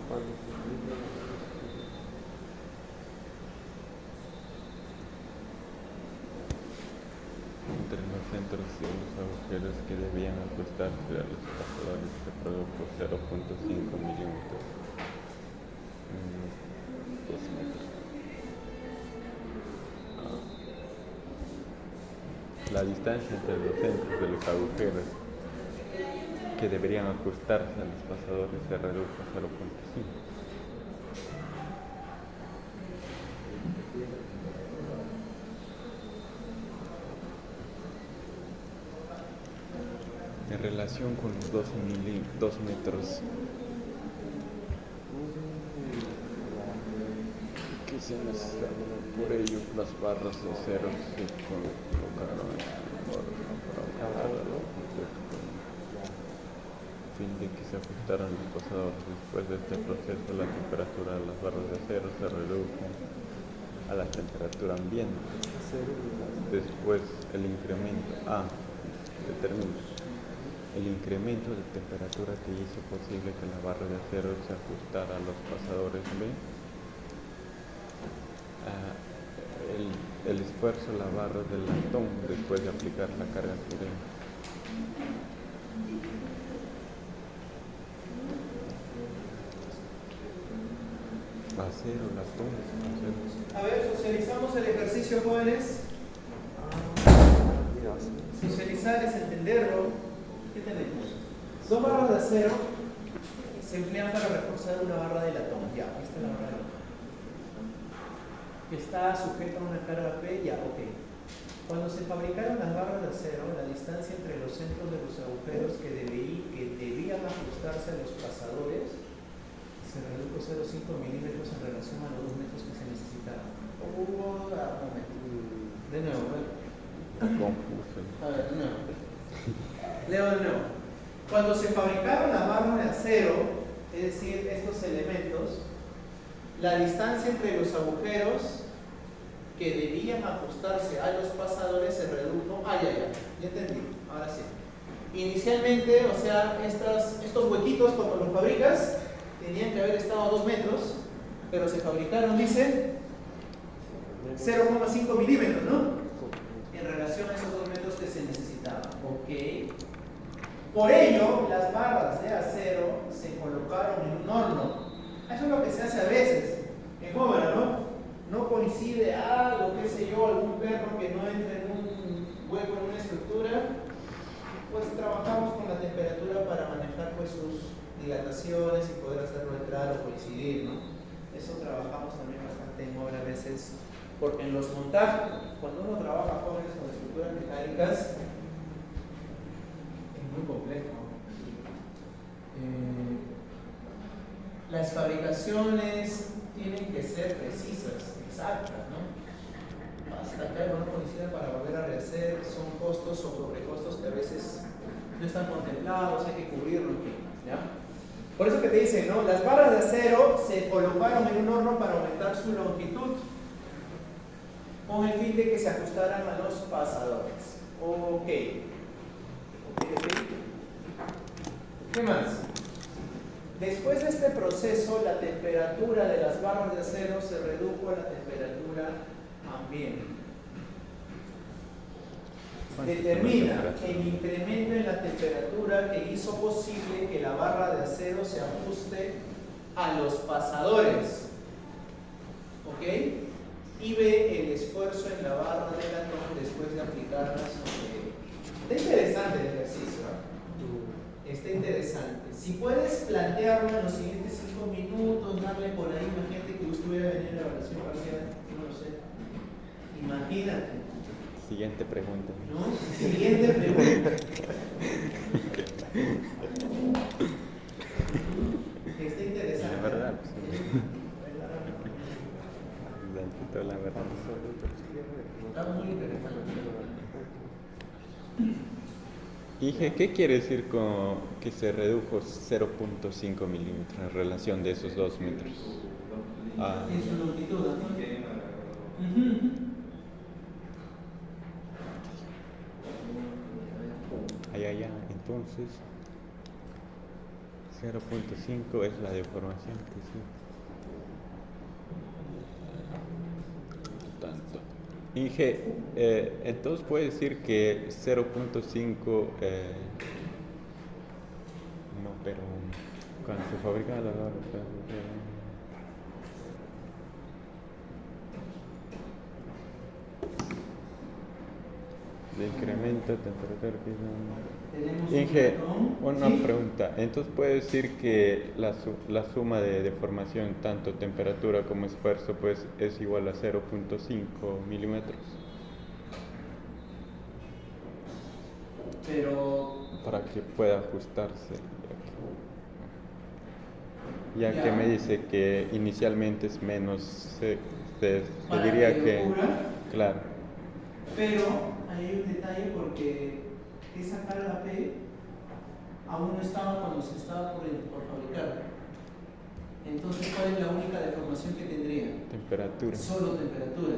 Cuando se aplica entre los centros y los agujeros que debían ajustarse a los pasadores se produjo 0.5 milímetros, 2 metros. La distancia entre los centros de los agujeros que deberían ajustarse a los pasadores se redujo a 0.5. En relación con los 2 metros que se necesitaban, por ello las barras de acero se colocaron en el borde frontal a fin de que se ajustaran los pasadores. Después de este proceso, la temperatura de las barras de acero se redujo a la temperatura ambiente. Después el incremento el incremento de temperatura que hizo posible que la barra de acero se ajustara a los pasadores B. El esfuerzo de la barra del latón después de aplicar la carga Q. Acero, latón, acero. A ver, socializamos el ejercicio, jóvenes. Socializar es entenderlo. ¿Qué tenemos? 2 barras de acero se emplean para reforzar una barra de latón. Ya, esta es la barra de latón. Está sujeta a una carga P, ya, ok. Cuando se fabricaron las barras de acero, la distancia entre los centros de los agujeros que debían ajustarse a los pasadores se redujo 0,5 milímetros en relación a los 2 metros que se necesitaban. Un momento. De nuevo, Está confuso. a ver, de nuevo. Leo de nuevo. Cuando se fabricaron las barras de acero, es decir, estos elementos, la distancia entre los agujeros que debían ajustarse a los pasadores se redujo. Ya entendí, ahora sí. Inicialmente, o sea, estos huequitos cuando los fabricas tenían que haber estado a 2 metros, pero se fabricaron, dice, 0,5 milímetros, ¿no? En relación a esos 2 metros que se necesitaban. Ok. Por ello, las barras de acero se colocaron en un horno. Eso es lo que se hace a veces en obra, ¿no? No coincide algo, qué sé yo, algún perro que no entre en un hueco en una estructura. Pues trabajamos con la temperatura para manejar pues sus dilataciones y poder hacerlo entrar o coincidir, ¿no? Eso trabajamos también bastante en obra a veces, porque en los montajes, cuando uno trabaja jóvenes con estructuras mecánicas, es muy complejo. Las fabricaciones tienen que ser precisas, exactas, ¿no? Hasta que algo no coincida para volver a rehacer, son costos o sobrecostos que a veces no están contemplados, hay que cubrirlo, ¿ya? Por eso que te dicen, ¿no? Las barras de acero se colocaron en un horno para aumentar su longitud con el fin de que se ajustaran a los pasadores. Ok. ¿Qué más? Después de este proceso, la temperatura de las barras de acero se redujo a la temperatura ambiente. Determina el incremento en la temperatura que hizo posible que la barra de acero se ajuste a los pasadores. ¿Ok? Y ve el esfuerzo en la barra de latón después de aplicarla sobre. Está interesante el ejercicio, ¿eh? Está interesante. Si puedes plantearlo en los siguientes 5 minutos, darle por ahí, imagínate que usted hubiera venido en la evaluación parcial, no lo sé. Imagínate. Siguiente pregunta. ¿No? Siguiente pregunta. Está interesante. La verdad, pues, la verdad. Está muy interesante. Inge, ¿qué quiere decir con que se redujo 0.5 milímetros en relación de esos 2 metros? Ah, En su longitud, ¿no? allá, entonces 0.5 es la deformación que sí. Tanto. Inge, entonces puede decir que 0.5, no, pero cuando se fabrica la barra, de incremento de temperatura. Tenemos Inge, un una ¿sí? pregunta. Entonces puede decir que la suma de deformación, tanto temperatura como esfuerzo, pues es igual a 0.5 milímetros. Pero Para que pueda ajustarse. Ya ya, que me dice que inicialmente es menos, se para diría que lo que, cubra, claro, pero ahí hay un detalle porque esa carga P aún no estaba cuando se estaba por fabricar. Entonces, ¿cuál es la única deformación que tendría? temperatura. Solo temperatura.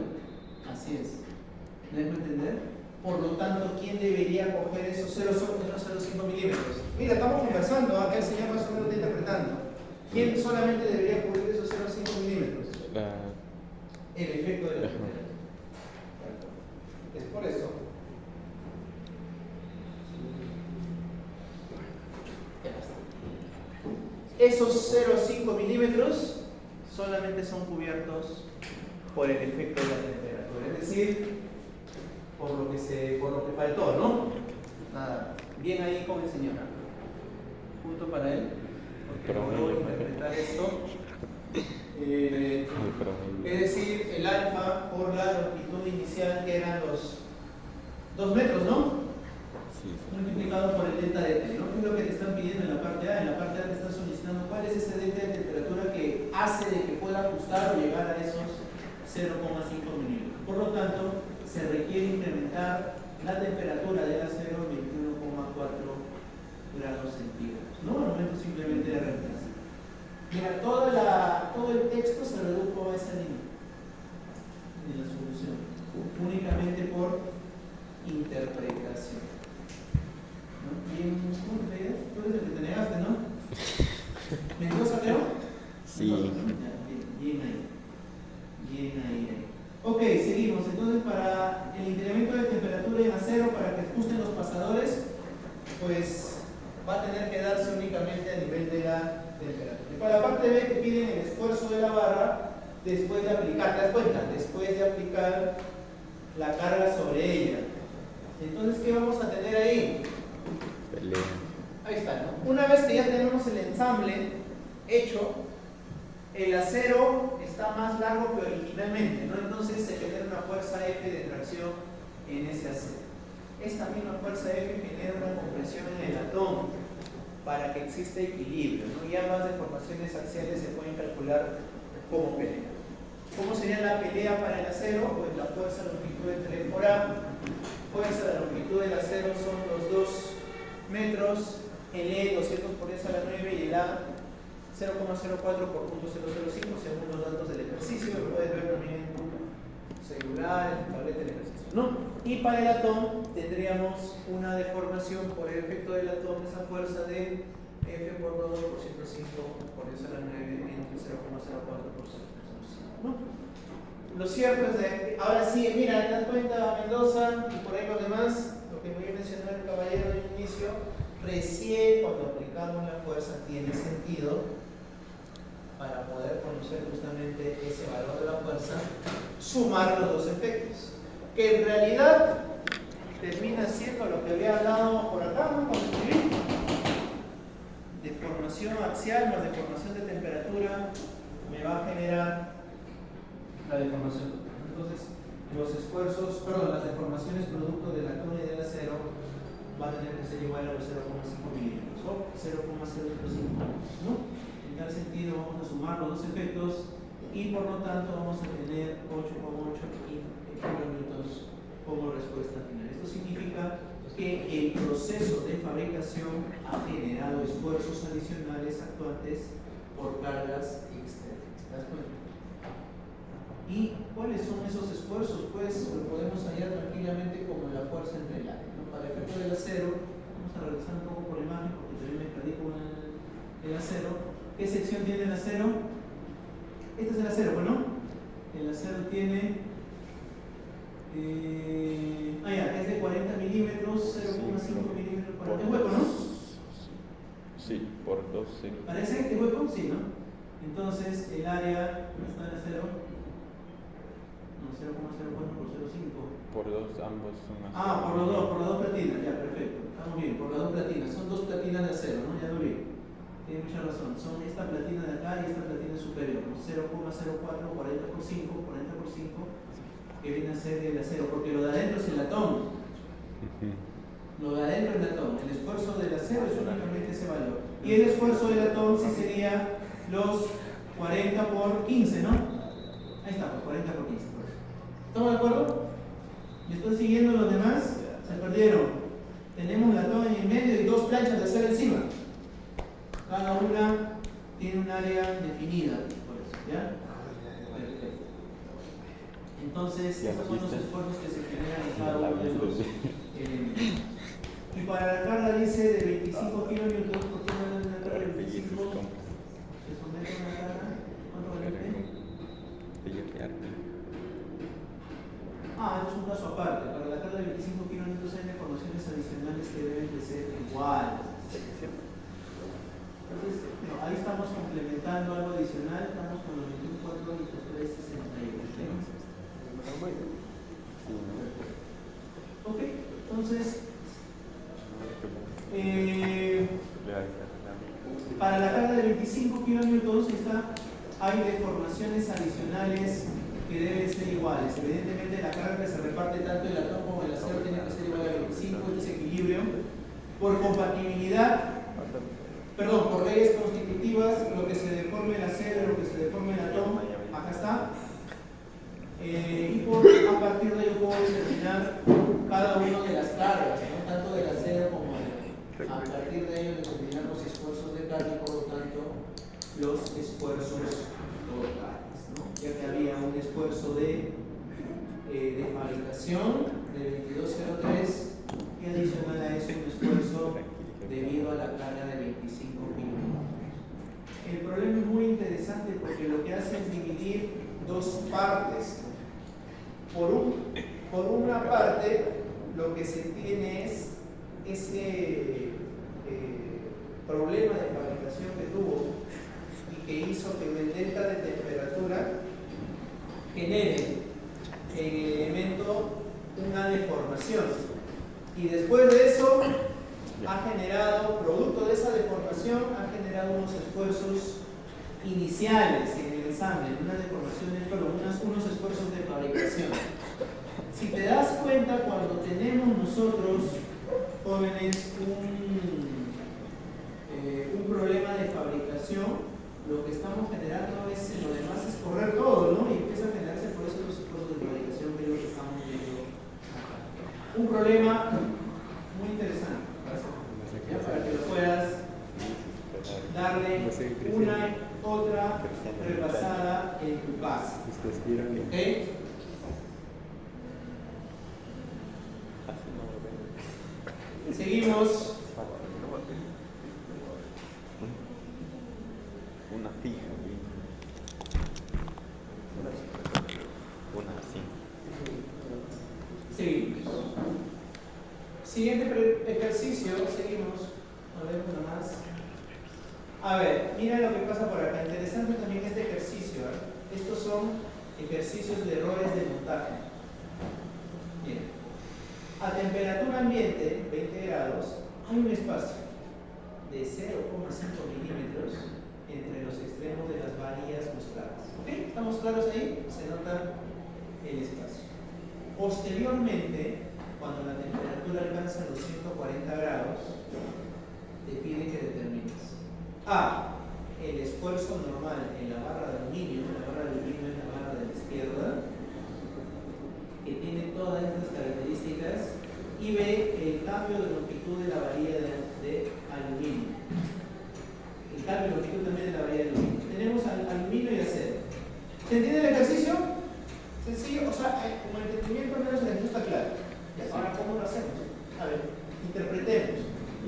Así es. ¿Me dejo entender? Por lo tanto, ¿quién debería coger esos 0,05 milímetros? Mira, estamos conversando, acá el señor más o menos está interpretando. ¿Quién solamente debería cubrir esos 0,5 milímetros? El efecto de la temperatura. Es por eso. Esos 0,5 milímetros solamente son cubiertos por el efecto de la temperatura, es decir, por lo que faltó, ¿no? Nada, bien ahí con el señor. Punto para él, porque logró interpretar esto. Es decir, el alfa por la longitud inicial, que eran los 2 metros, ¿no? Sí. Multiplicado por el delta de T, ¿no? ¿Qué es lo que te están pidiendo en la parte A? En la parte A te están solicitando cuál es ese delta de temperatura que hace de que pueda ajustar o llegar a esos 0,5 milímetros. Por lo tanto, se requiere incrementar la temperatura del acero en 21,4 grados centígrados, ¿no? Al momento simplemente de reemplazar. Mira, todo el texto se redujo a esa línea en la solución, únicamente por interpretación. ¿No? Bien, ¿cómo te digas? Tú eres el que te negaste, ¿no? ¿Mendoza, creo? Sí. Mendoza, ¿no? Ya, bien ahí. Bien ahí. Ok, seguimos. Entonces, para el incremento de temperatura en acero, para que ajusten los pasadores, pues va a tener que darse únicamente a nivel de la temperatura. Y para la parte B, te piden el esfuerzo de la barra después de aplicar, ¿te das cuenta? Después de aplicar la carga sobre ella. Entonces, ¿qué vamos a tener ahí? Pelea. Ahí está, ¿no? Una vez que ya tenemos el ensamble hecho, el acero está más largo que originalmente, ¿no? Entonces se genera una fuerza F de tracción en ese acero. Esta misma fuerza F genera una compresión en el atón para que exista equilibrio, ¿no? Y ambas deformaciones axiales se pueden calcular como pelea. ¿Cómo sería la pelea para el acero? Pues la fuerza longitud entre por A, fuerza de la longitud del acero son los 2 metros, el E 200 por 10 a la 9 y el A 0,04 por .005 según los datos del ejercicio, lo puedes ver también en tu celular, en tu tableta del ejercicio, ¿no? Y para el atón tendríamos una deformación por el efecto del atón, esa fuerza de F por 2 por 105 por 10 a la 9 entre 0,04 por 0,05, ¿no? Lo cierto es que, ahora sí, mira, te das cuenta, Mendoza y por ahí los demás, lo que voy a mencionar el caballero del inicio, recién cuando aplicamos la fuerza tiene sentido para poder conocer justamente ese valor de la fuerza, sumar los dos efectos, que en realidad termina siendo lo que había hablado por acá, ¿no? Cuando escribí. Deformación axial más deformación de temperatura me va a generar la deformación. Entonces, los esfuerzos, perdón, las deformaciones producto del atón y del acero va a tener que ser igual a los 0,5 milímetros o 0,005, ¿no? En tal sentido, vamos a sumar los dos efectos y por lo tanto vamos a tener 8,8 kilonewtons como respuesta final. Esto significa que el el proceso de fabricación ha generado esfuerzos adicionales actuantes por cargas externas. ¿Te das cuenta? ¿Y cuáles son esos esfuerzos? Pues lo podemos hallar tranquilamente como la fuerza entre el área, ¿no? Para el efecto del acero, vamos a revisar un poco por la imagen porque también me perdí con el acero. ¿Qué sección tiene el acero? Este es el acero, ¿no? El acero tiene es de 40 milímetros, 0,5 milímetros. ¿Es hueco, no? Sí, por 2, sí. ¿Parece que es hueco? Sí, ¿no? Entonces el área, ¿dónde está el acero? No, 0,04 por 0,5. Por 2, ambos son así. Por las dos platinas, ya, perfecto. Estamos bien, por las dos platinas. Son dos platinas de acero, ¿no? Ya lo vi. Tiene mucha razón. Son esta platina de acá y esta platina superior, ¿no? 0,04, 40 por 5, 40 por 5. Que viene a ser el acero, porque lo de adentro es el latón. Lo de adentro es el latón. El esfuerzo del acero es únicamente ese valor. Y el esfuerzo del latón sí sería los 40 por 15, ¿no? Ahí está, pues 40 por 15. ¿Estamos de acuerdo? ¿Me están siguiendo los demás? Se perdieron. Tenemos latón en el medio y dos planchas de acero encima. Cada una tiene un área definida, por eso, ¿ya? Perfecto. Entonces, esos son los esfuerzos que se generan en cada uno de los elementos. Y para la carga dice de 25 kilonewtons, ¿por qué no dan una carga de 25? Se somete a una carga, ¿cuánto vale? Es un caso aparte. Para la carga de 25 kilonewtons hay informaciones adicionales que deben de ser iguales. Entonces, ahí estamos complementando algo adicional, estamos con los 21.4 y los 3.61. Ok, entonces, para la carga de 25 kilonewtons hay deformaciones adicionales que deben ser iguales. Evidentemente la carga que se reparte tanto el latón como el acero tiene que ser igual a 25, este equilibrio. Por compatibilidad, por leyes constitutivas, lo que se deforme el acero, lo que se deforme el latón, acá está. Y a partir de ello puedo determinar cada una de las cargas, ¿no? Tanto del acero como del. A partir de ello determinar los esfuerzos de carga y por lo tanto los esfuerzos totales, ¿no? Ya que había un esfuerzo de fabricación de 2203 y adicional a eso un esfuerzo debido a la carga de 25 kilómetros. El problema es muy interesante porque lo que hace es dividir dos partes. Por una parte, lo que se tiene es ese problema de fabricación que tuvo y que hizo que el delta de temperatura genere en el elemento una deformación. Y después de eso, ha generado, producto de esa deformación, ha generado unos esfuerzos iniciales en el ensamble, unas deformaciones, unos esfuerzos de fabricación. Si te das cuenta, cuando tenemos nosotros, jóvenes, un problema de fabricación, lo que estamos generando es, en lo demás, es correr todo, ¿no? Y empieza a generarse por eso los esfuerzos de fabricación que es lo que estamos viendo acá. Un problema muy interesante, ¿ya? Para que lo puedas darle una otra repasada en tu casa. ¿Ok? Seguimos. Una fija. Una así. Seguimos. Siguiente ejercicio. Seguimos. A ver, una más. A ver, mira lo que pasa por acá. Interesante también este ejercicio. Estos son ejercicios de errores de montaje. Bien. A temperatura ambiente, 20 grados, hay un espacio de 0,5 milímetros entre los extremos de las varillas mostradas. ¿Ok? ¿Estamos claros ahí? Se nota el espacio. Posteriormente, cuando la temperatura alcanza los 140 grados, te pide que determines A. El esfuerzo normal en la barra de aluminio. La barra de aluminio es la barra de la izquierda, que tiene todas estas características y ve el cambio de longitud de la varilla de aluminio. El cambio de longitud también de la varilla de aluminio. Tenemos aluminio y acero. ¿Se entiende el ejercicio? Sencillo, o sea, como el entendimiento al menos el ejemplo está claro. ¿Ya? Ahora, ¿cómo lo hacemos? A ver, interpretemos.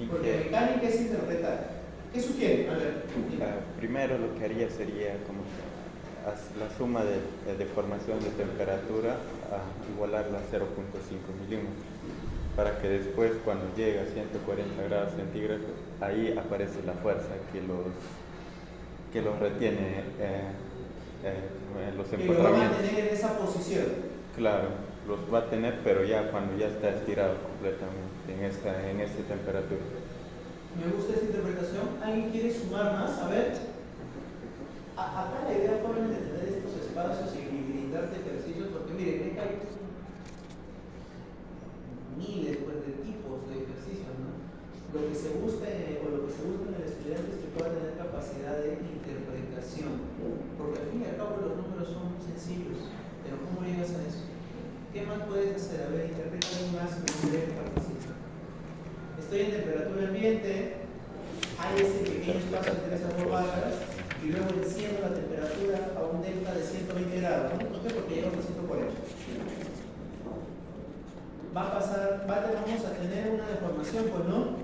Porque mecánica es interpretar. ¿Qué sugiere? A ver. Primero lo que haría sería como que la suma de deformación de temperatura a igualarla a 0.5 milímetros, para que después cuando llegue a 140 grados centígrados ahí aparece la fuerza que los retiene los que lo va a empotramientos. mantener en esa posición. Claro, los va a tener, pero ya cuando ya está estirado completamente en esta temperatura. Me gusta esa interpretación. ¿Alguien quiere sumar más? A ver. Acá la idea fue de tener estos espacios y brindarte ejercicios, porque miren, hay miles pues, de tipos de ejercicios, ¿no? Lo que se busca en el estudiante es que pueda tener capacidad de interpretación, porque al fin y al cabo los números son sencillos, pero ¿cómo llegas a eso? ¿Qué más puedes hacer? A ver, interpreta más y me participa. Estoy en temperatura ambiente, hay ese pequeño espacio entre esas dos barras, y luego enciendo la temperatura a un delta de 120 grados, ¿no? ¿Por qué? Porque llegamos a 140. Vamos a tener una deformación, pues, ¿no?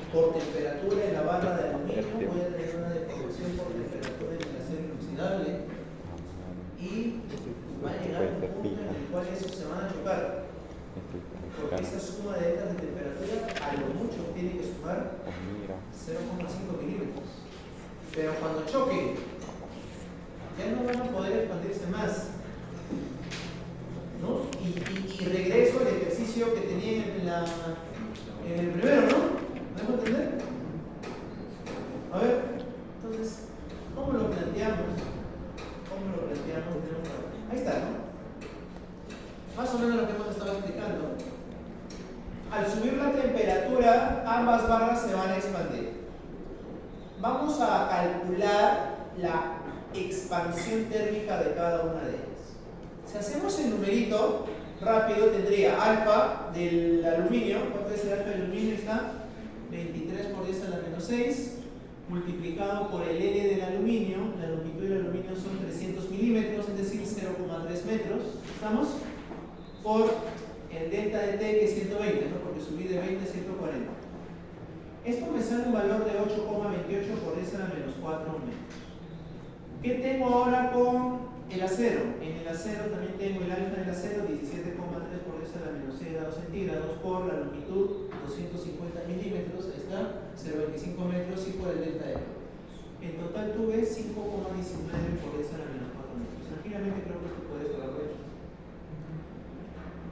Por temperatura en la barra de aluminio, voy a tener una deformación por temperatura en el acero inoxidable, y va a llegar un punto en el cual esos se van a chocar. Porque esa suma de deltas de temperatura a lo mucho tiene que sumar 0,5 milímetros. Pero cuando choquen, ya no van a poder expandirse más, ¿no? Y regreso al ejercicio que tenía en el primero, ¿no? ¿Me dejo entender? A ver, entonces, ¿cómo lo planteamos? Ahí está, ¿no? Más o menos lo que hemos estado explicando. Al subir la temperatura, ambas barras se van a expandir. Vamos a calcular la expansión térmica de cada una de ellas. Si hacemos el numerito rápido, tendría alfa del aluminio. ¿Cuánto es el alfa del aluminio? Está 23 por 10 a la menos 6 multiplicado por el L del aluminio. La longitud del aluminio son 300 milímetros, es decir, 0,3 metros. ¿Estamos? Por el delta de T, que es 120, ¿no? Porque subí de 20 a 140. Esto me sale un valor de 8,28 por 10 a la menos 4 metros. ¿Qué tengo ahora con el acero? En el acero también tengo el alfa del acero, 17,3 por 10 a la menos 6 grados centígrados, por la longitud, 250 milímetros, está 0,25 metros, y por el delta de T. En total tuve 5,19 por 10 a la menos 4 metros. Tranquilamente creo que esto puede estar hecho.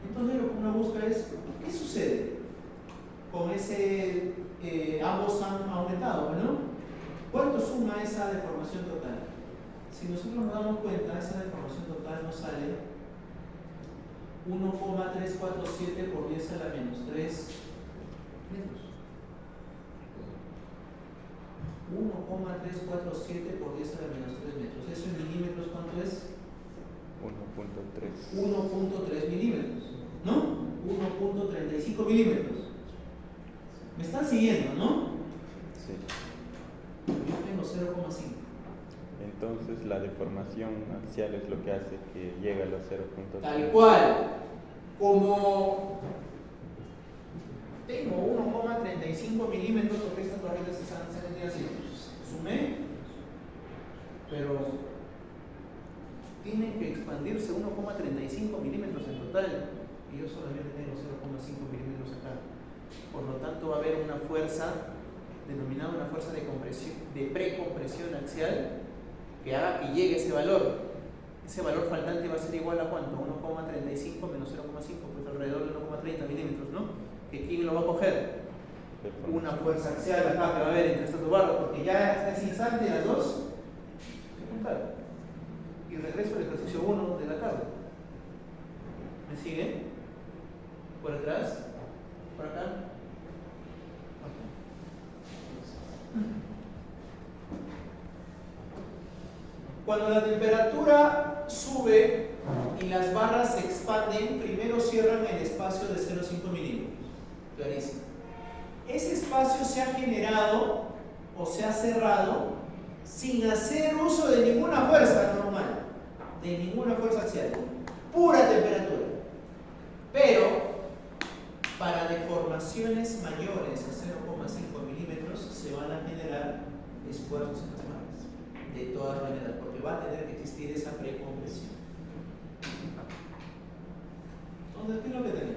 Entonces lo que uno busca es, ¿qué sucede con ese, ambos han aumentado, ¿no? ¿Cuánto suma esa deformación total? Si nosotros nos damos cuenta, esa deformación total nos sale 1,347 por 10 a la menos 3 metros. 1,347 por 10 a la menos 3 metros. ¿Eso en milímetros cuánto es? 1.3. 1,3 milímetros, ¿no? 1,35 milímetros. ¿Me están siguiendo, no? Sí. Yo tengo 0,5. Entonces la deformación axial es lo que hace que llegue a los 0.5. Tal cual. Como tengo 1,35 milímetros, porque estas barritas se han así. Sumé, pero tienen que expandirse 1,35 milímetros en total, y yo solamente tengo 0,5 milímetros acá. Por lo tanto, va a haber una fuerza denominada una fuerza de precompresión axial, que haga que llegue ese valor. Ese valor faltante va a ser igual a ¿cuánto? 1,35 menos 0,5, pues alrededor de 1,30 milímetros, ¿no? ¿Que quién lo va a coger? Una fuerza axial acá que va a haber entre estas dos barras, porque ya hasta ese instante las dos se juntaron. Y regreso al ejercicio 1 de la tabla. ¿Me sigue? ¿Por atrás? ¿Por acá? Cuando la temperatura sube y y las barras se expanden, primero cierran el espacio de 0,5 milímetros. Clarísimo. Ese espacio se ha generado o se ha cerrado sin hacer uso de ninguna fuerza normal, de ninguna fuerza axial, pura temperatura. Pero para deformaciones mayores a 0,5 milímetros se van a generar esfuerzos en las barras, de todas maneras, porque va a tener que existir esa precompresión. Entonces, ¿qué es lo que tenemos?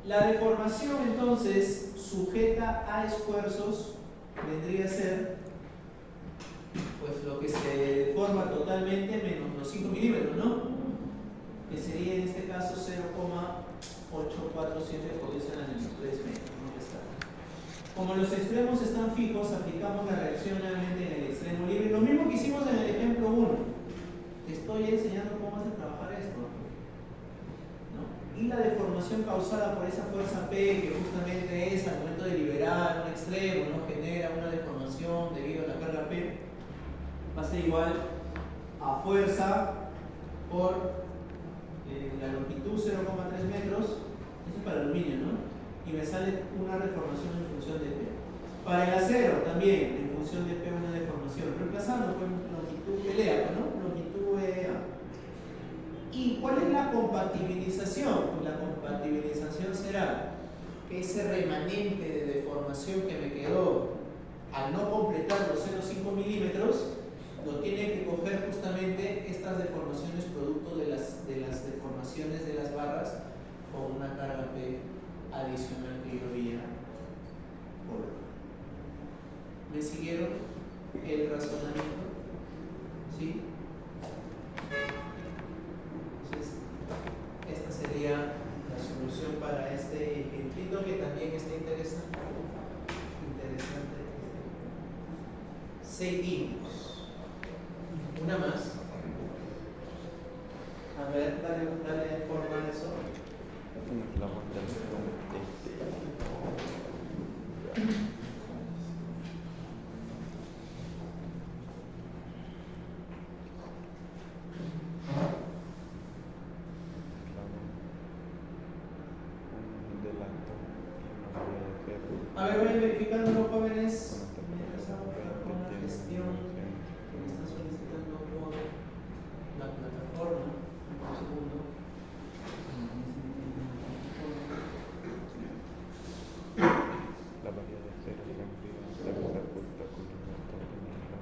La deformación, entonces, sujeta a esfuerzos, vendría a ser pues lo que se deforma totalmente menos los 5 milímetros, ¿no? Que sería en este caso 0,847, porque serán en los 3 metros, ¿no? Está. Como los extremos están fijos, aplicamos la reacción nuevamente en el extremo libre. Lo mismo que hicimos en el ejemplo 1. Te estoy enseñando cómo hacer trabajar esto, ¿no? Y la deformación causada por esa fuerza P, que justamente es al momento de liberar un extremo, ¿no? Genera una deformación debido a la carga P, va a ser igual a fuerza por la longitud 0,3 metros, eso es para aluminio, ¿no? Y me sale una deformación en función de P. Para el acero también, en función de P una deformación, reemplazando por longitud LA, ¿no? Longitud EA. ¿Y cuál es la compatibilización? Pues la compatibilización será que ese remanente de deformación que me quedó al no completar los 0,5 milímetros lo tiene que coger justamente estas deformaciones producto de las deformaciones de las barras con una carga P adicional que yo había colocado. ¿Me siguieron el razonamiento? ¿Sí? Entonces, esta sería la solución para este ejemplito que también está interesante. Seguimos. Una más. A ver, dale forma a eso. La vuelta a ver, voy verificando los jóvenes con la gestión que me están solicitando por la plataforma. Un segundo. la variedad de cero siempre debe estar justa con libertad de mirar.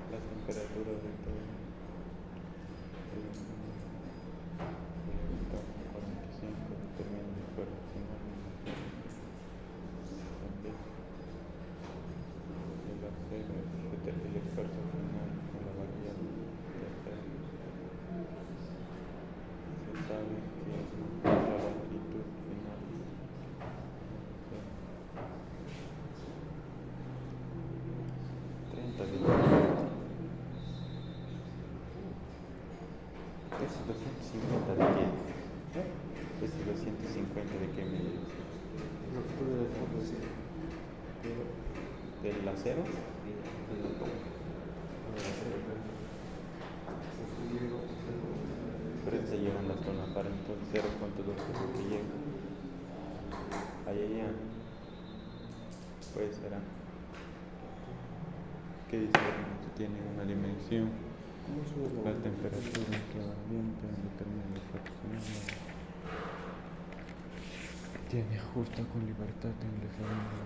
Las temperaturas de todo el entorno 45 determinan el esfuerzo final el acero determina el esfuerzo final con la variable de acero. Se sabe que la longitud final 30 de ¿es 250 de qué? ¿Es 250 de qué medida? ¿Del acero? Pero se llevan las con la par, entonces 0.2 es lo que llega. Ahí ya. Pues será. ¿Qué dice? Tiene una dimensión. La temperatura en que el ambiente determina el esfuerzo final. Tiene justa con libertad en el desarrollo.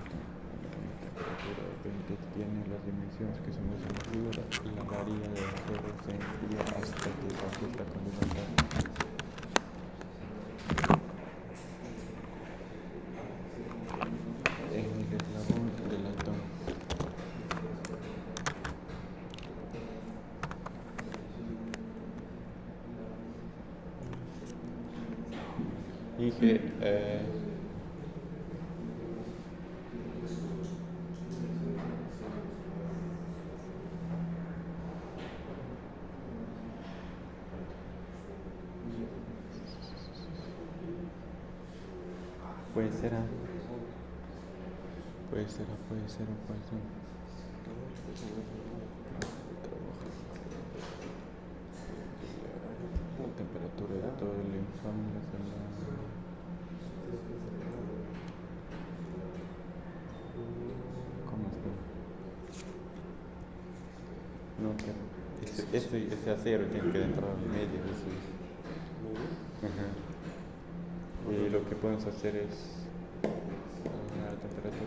La temperatura depende, tiene las dimensiones que son muy sencillas. La varía de acero se enfría hasta que se ajusta con libertad. En el eslabón del latón. Dije puede ser A. Puede ser A, puede ser A, puede ser. La temperatura de todo el infame es ¿Cómo está? No, que ese acero tiene que entrar en medio. Ajá. Y lo que podemos hacer es la temperatura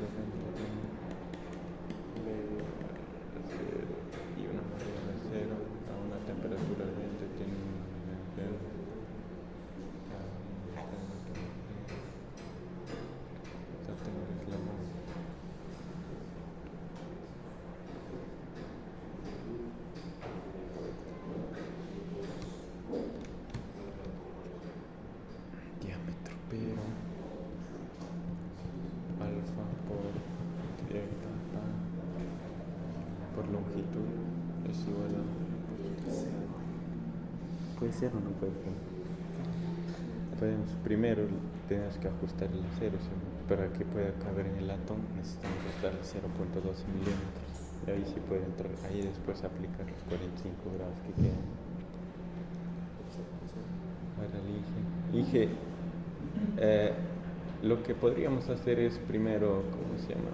y una marea de cero a una temperatura ambiente tiene un nivel diámetro, pero alfa por delta por longitud es igual a... Puede ser o no puede ser. Primero tenemos que ajustar el acero, para que pueda caber en el latón necesitamos darle 0.12 milímetros y ahí sí puede entrar, ahí después aplicar los 45 grados que quedan. Ahora elige lo que podríamos hacer es primero, ¿cómo se llama?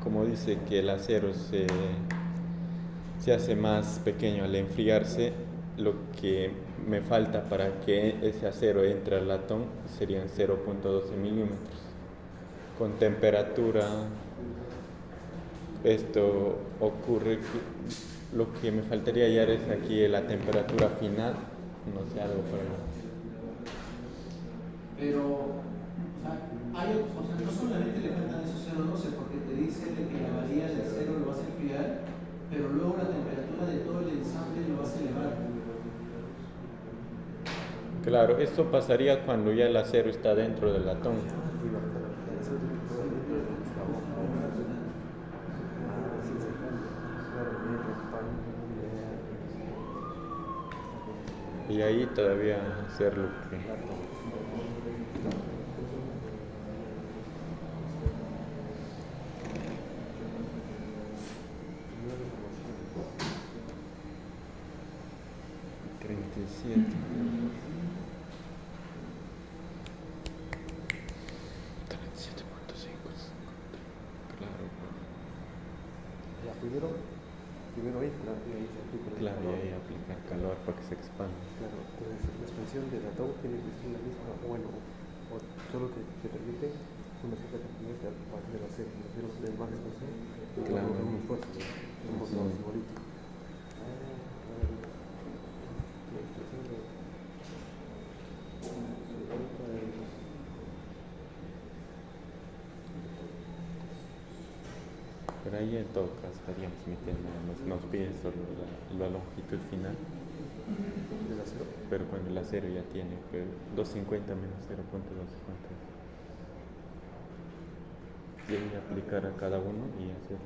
Como dice que el acero se hace más pequeño al enfriarse, lo que me falta para que ese acero entre al latón serían 0.12 milímetros. Con temperatura, esto ocurre, lo que me faltaría hallar es aquí la temperatura final, no sé, algo por ahí. Pero, no solamente le faltan esos 0.12 porque te dice de que la varilla del acero lo vas a enfriar, pero luego la temperatura de todo el ensamble lo vas a elevar. Claro, esto pasaría cuando ya el acero está dentro del latón. Y ahí todavía hacer lo que... Primero entra y ahí se aplica. Claro, y ahí aplicar calor para que se expanda. Claro, entonces la expansión del latón tiene que ser la misma, o solo te permite una cierta cantidad de acero. El acero de más expansión, claro, es muy fuerte, es un poco más igualito. La expansión de pero ahí en todo caso estaríamos metiendo, nos pide solo la longitud final del acero. Pero cuando el acero ya tiene 250 menos 0.250 y ahí aplicar a cada uno y hacer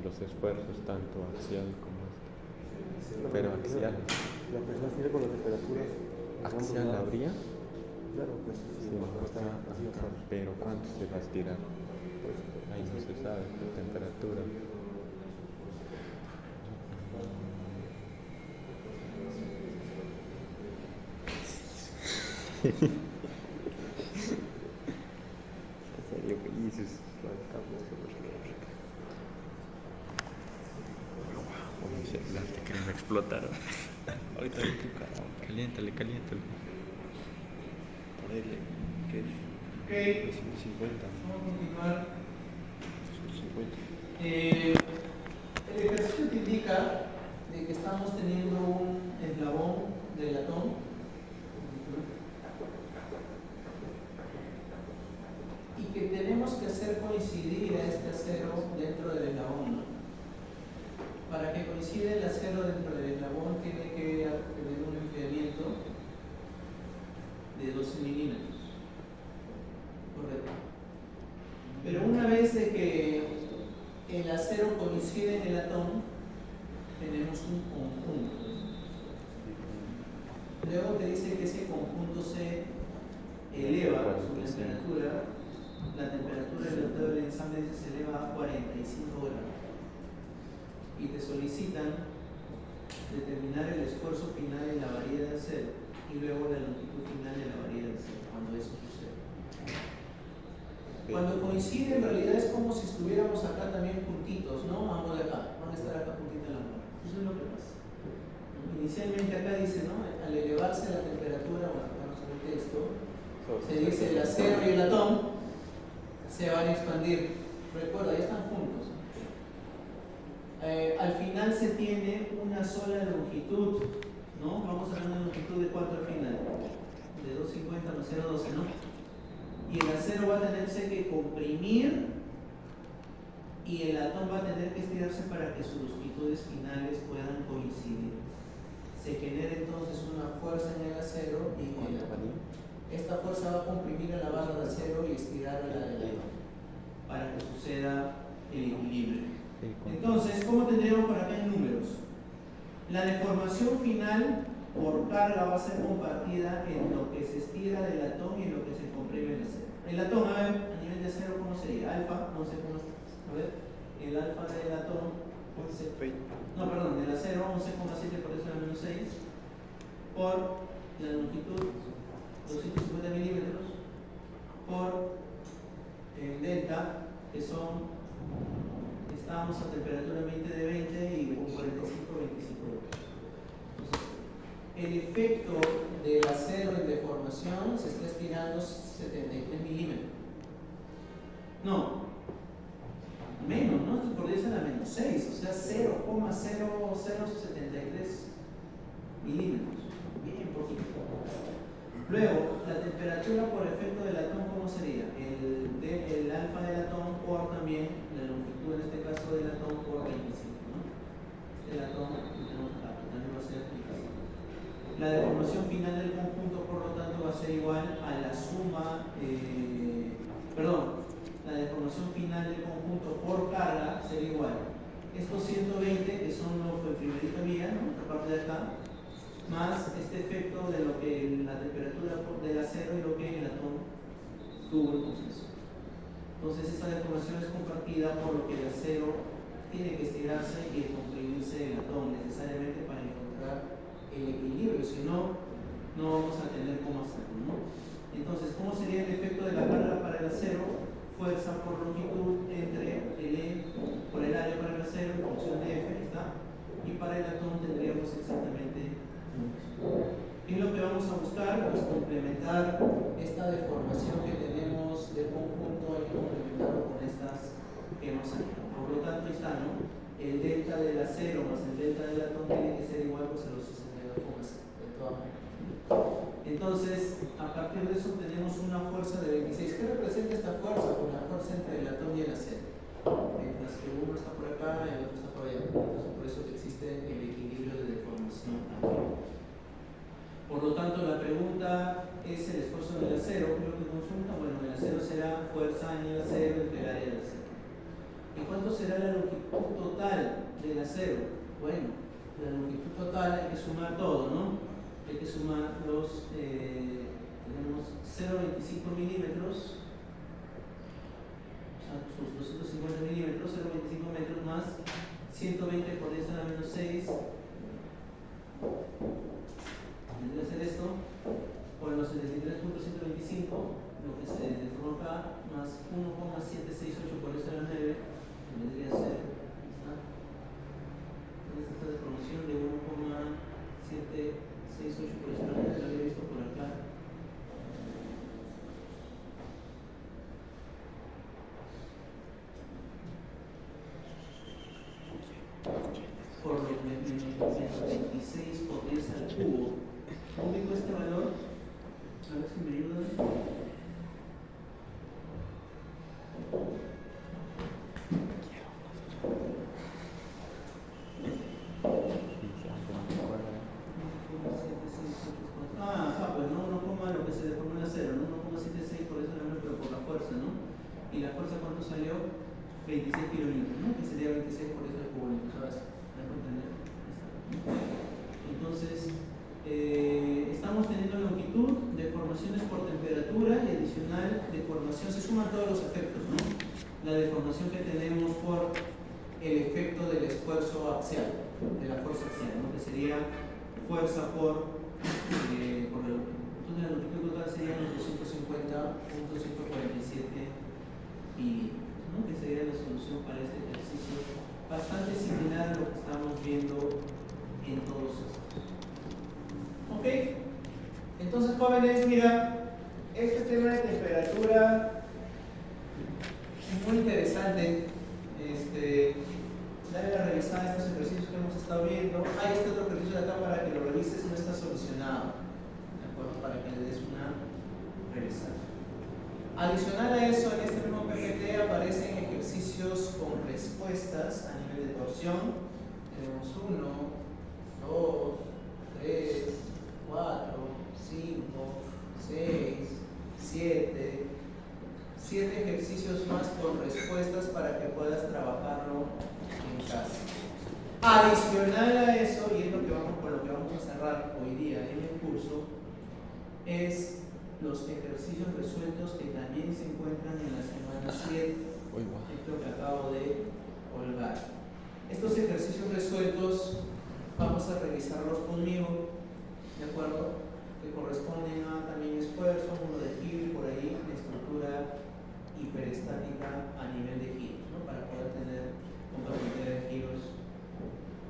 los esfuerzos tanto axial como pero axial. La presión final con la temperatura axial habría. Claro, pues sí, pero ¿cuánto se va a estirar? Ahí no se sabe la temperatura. Serio que dices, mi celular te quieren explotar. Ahorita en tu cara, caliéntale. Ponerle, ¿qué es? Ok. 50. Vamos a continuar. 50. El ejercicio te indica de que estamos teniendo un eslabón de latón y que tenemos que hacer coincidir a este acero dentro del eslabón, ¿no? Para que coincida el acero dentro del eslabón tiene que tener un enfriamiento de 12 milímetros. Correcto. Pero una vez de que el acero coincide en el latón, tenemos un conjunto. Luego te dice que ese conjunto se eleva su temperatura, la temperatura del octavo del ensamble dice se eleva a 45 grados. Y te solicitan determinar el esfuerzo final en la varilla de acero y luego la longitud final de la varilla de acero, cuando eso sucede. Cuando coincide, en realidad es como si estuviéramos acá también juntitos, ¿no? Ambos de acá, van a estar acá juntitos en la mano. Eso es lo que pasa. Inicialmente acá dice, ¿no? Al elevarse la temperatura, bueno, acá no se ve el texto, se dice el acero y el latón se van a expandir. Recuerda, ya están juntos. Al final se tiene una sola longitud, ¿no? Vamos a ver una longitud de ¿cuánto al final? De 250 más 0,12, ¿no? Y el acero va a tenerse que comprimir y el latón va a tener que estirarse para que sus longitudes finales puedan coincidir. Se genera entonces una fuerza en el acero y esta fuerza va a comprimir a la barra de acero y estirar a la del latón para que suceda el equilibrio. Entonces, ¿cómo tendríamos para acá en números? La deformación final por carga va a ser compartida en lo que se estira del latón y en lo que se comprime el acero. El latón, a ver, a nivel de acero, ¿cómo sería? Alfa, no sé cómo está. A ver, el alfa del latón, no, perdón, del acero, 11,7 por eso era menos 6, por la longitud, 250 milímetros, por el delta, que son, estábamos a temperatura ambiente de 20 y 45, 25 grados. El efecto del acero en deformación se está estirando 73 milímetros. No, menos, ¿no? Esto podría ser a menos 6, o sea, 0,0073 milímetros. Bien poquito. Luego, la temperatura por efecto del latón, ¿cómo sería? El alfa del latón por también la longitud, en este caso del latón, por 25, ¿no? Este latón lo tenemos acá, también va a ser 25. La deformación final del conjunto, por lo tanto, va a ser igual a la suma, la deformación final del conjunto por carga sería igual. Estos 120, que son los de primerita vía, ¿no? Esta parte de acá, más este efecto de lo que la temperatura del acero y lo que el latón tuvo el proceso. Entonces esta deformación es compartida por lo que el acero tiene que estirarse y comprimirse el latón necesariamente para encontrar el equilibrio, si no, no vamos a tener cómo hacerlo, ¿no? Entonces, ¿cómo sería el efecto de la carga para el acero? Fuerza por longitud entre el E por el área para el acero en función de F, ¿está? Y para el latón tendríamos exactamente ¿qué es lo que vamos a buscar? Pues complementar esta deformación que tenemos del conjunto, hay que complementarlo con estas que hemos sacado. Por lo tanto, está, ¿no? El delta del acero más el delta del latón tiene que ser igual pues, a los 62,6 de todas maneras. Entonces, a partir de eso tenemos una fuerza de 26. ¿Qué representa esta fuerza? Pues la fuerza entre el latón y el acero. Mientras que uno está por acá y el otro está por allá. Entonces, por eso que existe el equilibrio de deformación aquí. Por lo tanto, la pregunta es el esfuerzo del acero. ¿Qué es lo que consulta? Bueno, el acero será fuerza en el acero entre el área del acero. ¿Y cuánto será la longitud total del acero? Bueno, la longitud total hay que sumar todo, ¿no? Hay que sumar los, tenemos 0,25 milímetros, o sea, sus 250 milímetros, 0,25 metros más 120 por 10 a la menos 6. Tendría que hacer esto por los 73.125, lo que se deformó acá, más 1,768 por 10 a la 9, tendría que ser esta deformación de 1,768 por 10 a la 9, lo había visto por acá. Por lo que 26 por 10 al cubo. ¿Dónde ubico este valor? A ver si me ayudan. Pues no, 1, lo que se deformó en acero, ¿no? 1,76 por eso pero por la fuerza, ¿no? ¿Y la fuerza cuánto salió? 26 kilonewtons, ¿no? Que sería 26 por eso al cubo. ¿Sabes? Entonces, estamos teniendo longitud, deformaciones por temperatura axial, de la fuerza axial, ¿no? Que sería fuerza por el, entonces la longitud total serían los 250.147 y ¿no? Que sería la solución para este ejercicio, bastante similar a lo que estamos viendo en todos estos. ¿Ok? Entonces, jóvenes, mira, este tema de temperatura es muy interesante. Dale la revisada a estos ejercicios que hemos estado viendo. Hay este otro ejercicio de acá para que lo revises, no está solucionado. ¿De acuerdo? Para que le des una revisada. Adicional a eso, en este mismo PPT aparecen ejercicios con respuestas a nivel de torsión. Tenemos 1, 2, 3, 4, 5, 6, 7 ejercicios más con respuestas para que puedas trabajarlo en casa. Adicional a eso, y es lo que con lo que vamos a cerrar hoy día en el curso, es los ejercicios resueltos que también se encuentran en la semana 7. Esto que acabo de colgar. Estos ejercicios resueltos vamos a revisarlos conmigo, ¿de acuerdo? Que corresponden a también esfuerzo, uno de giro y por ahí de estructura hiperestática a nivel de giros, ¿no? Para poder tener compatibilidad de giros,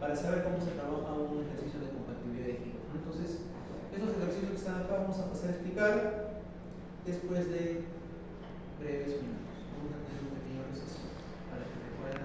para saber cómo se trabaja un ejercicio de compatibilidad de giros, ¿no? Entonces, estos ejercicios que están acá vamos a pasar a explicar después de breves minutos. Vamos a tener un pequeño receso para que te puedas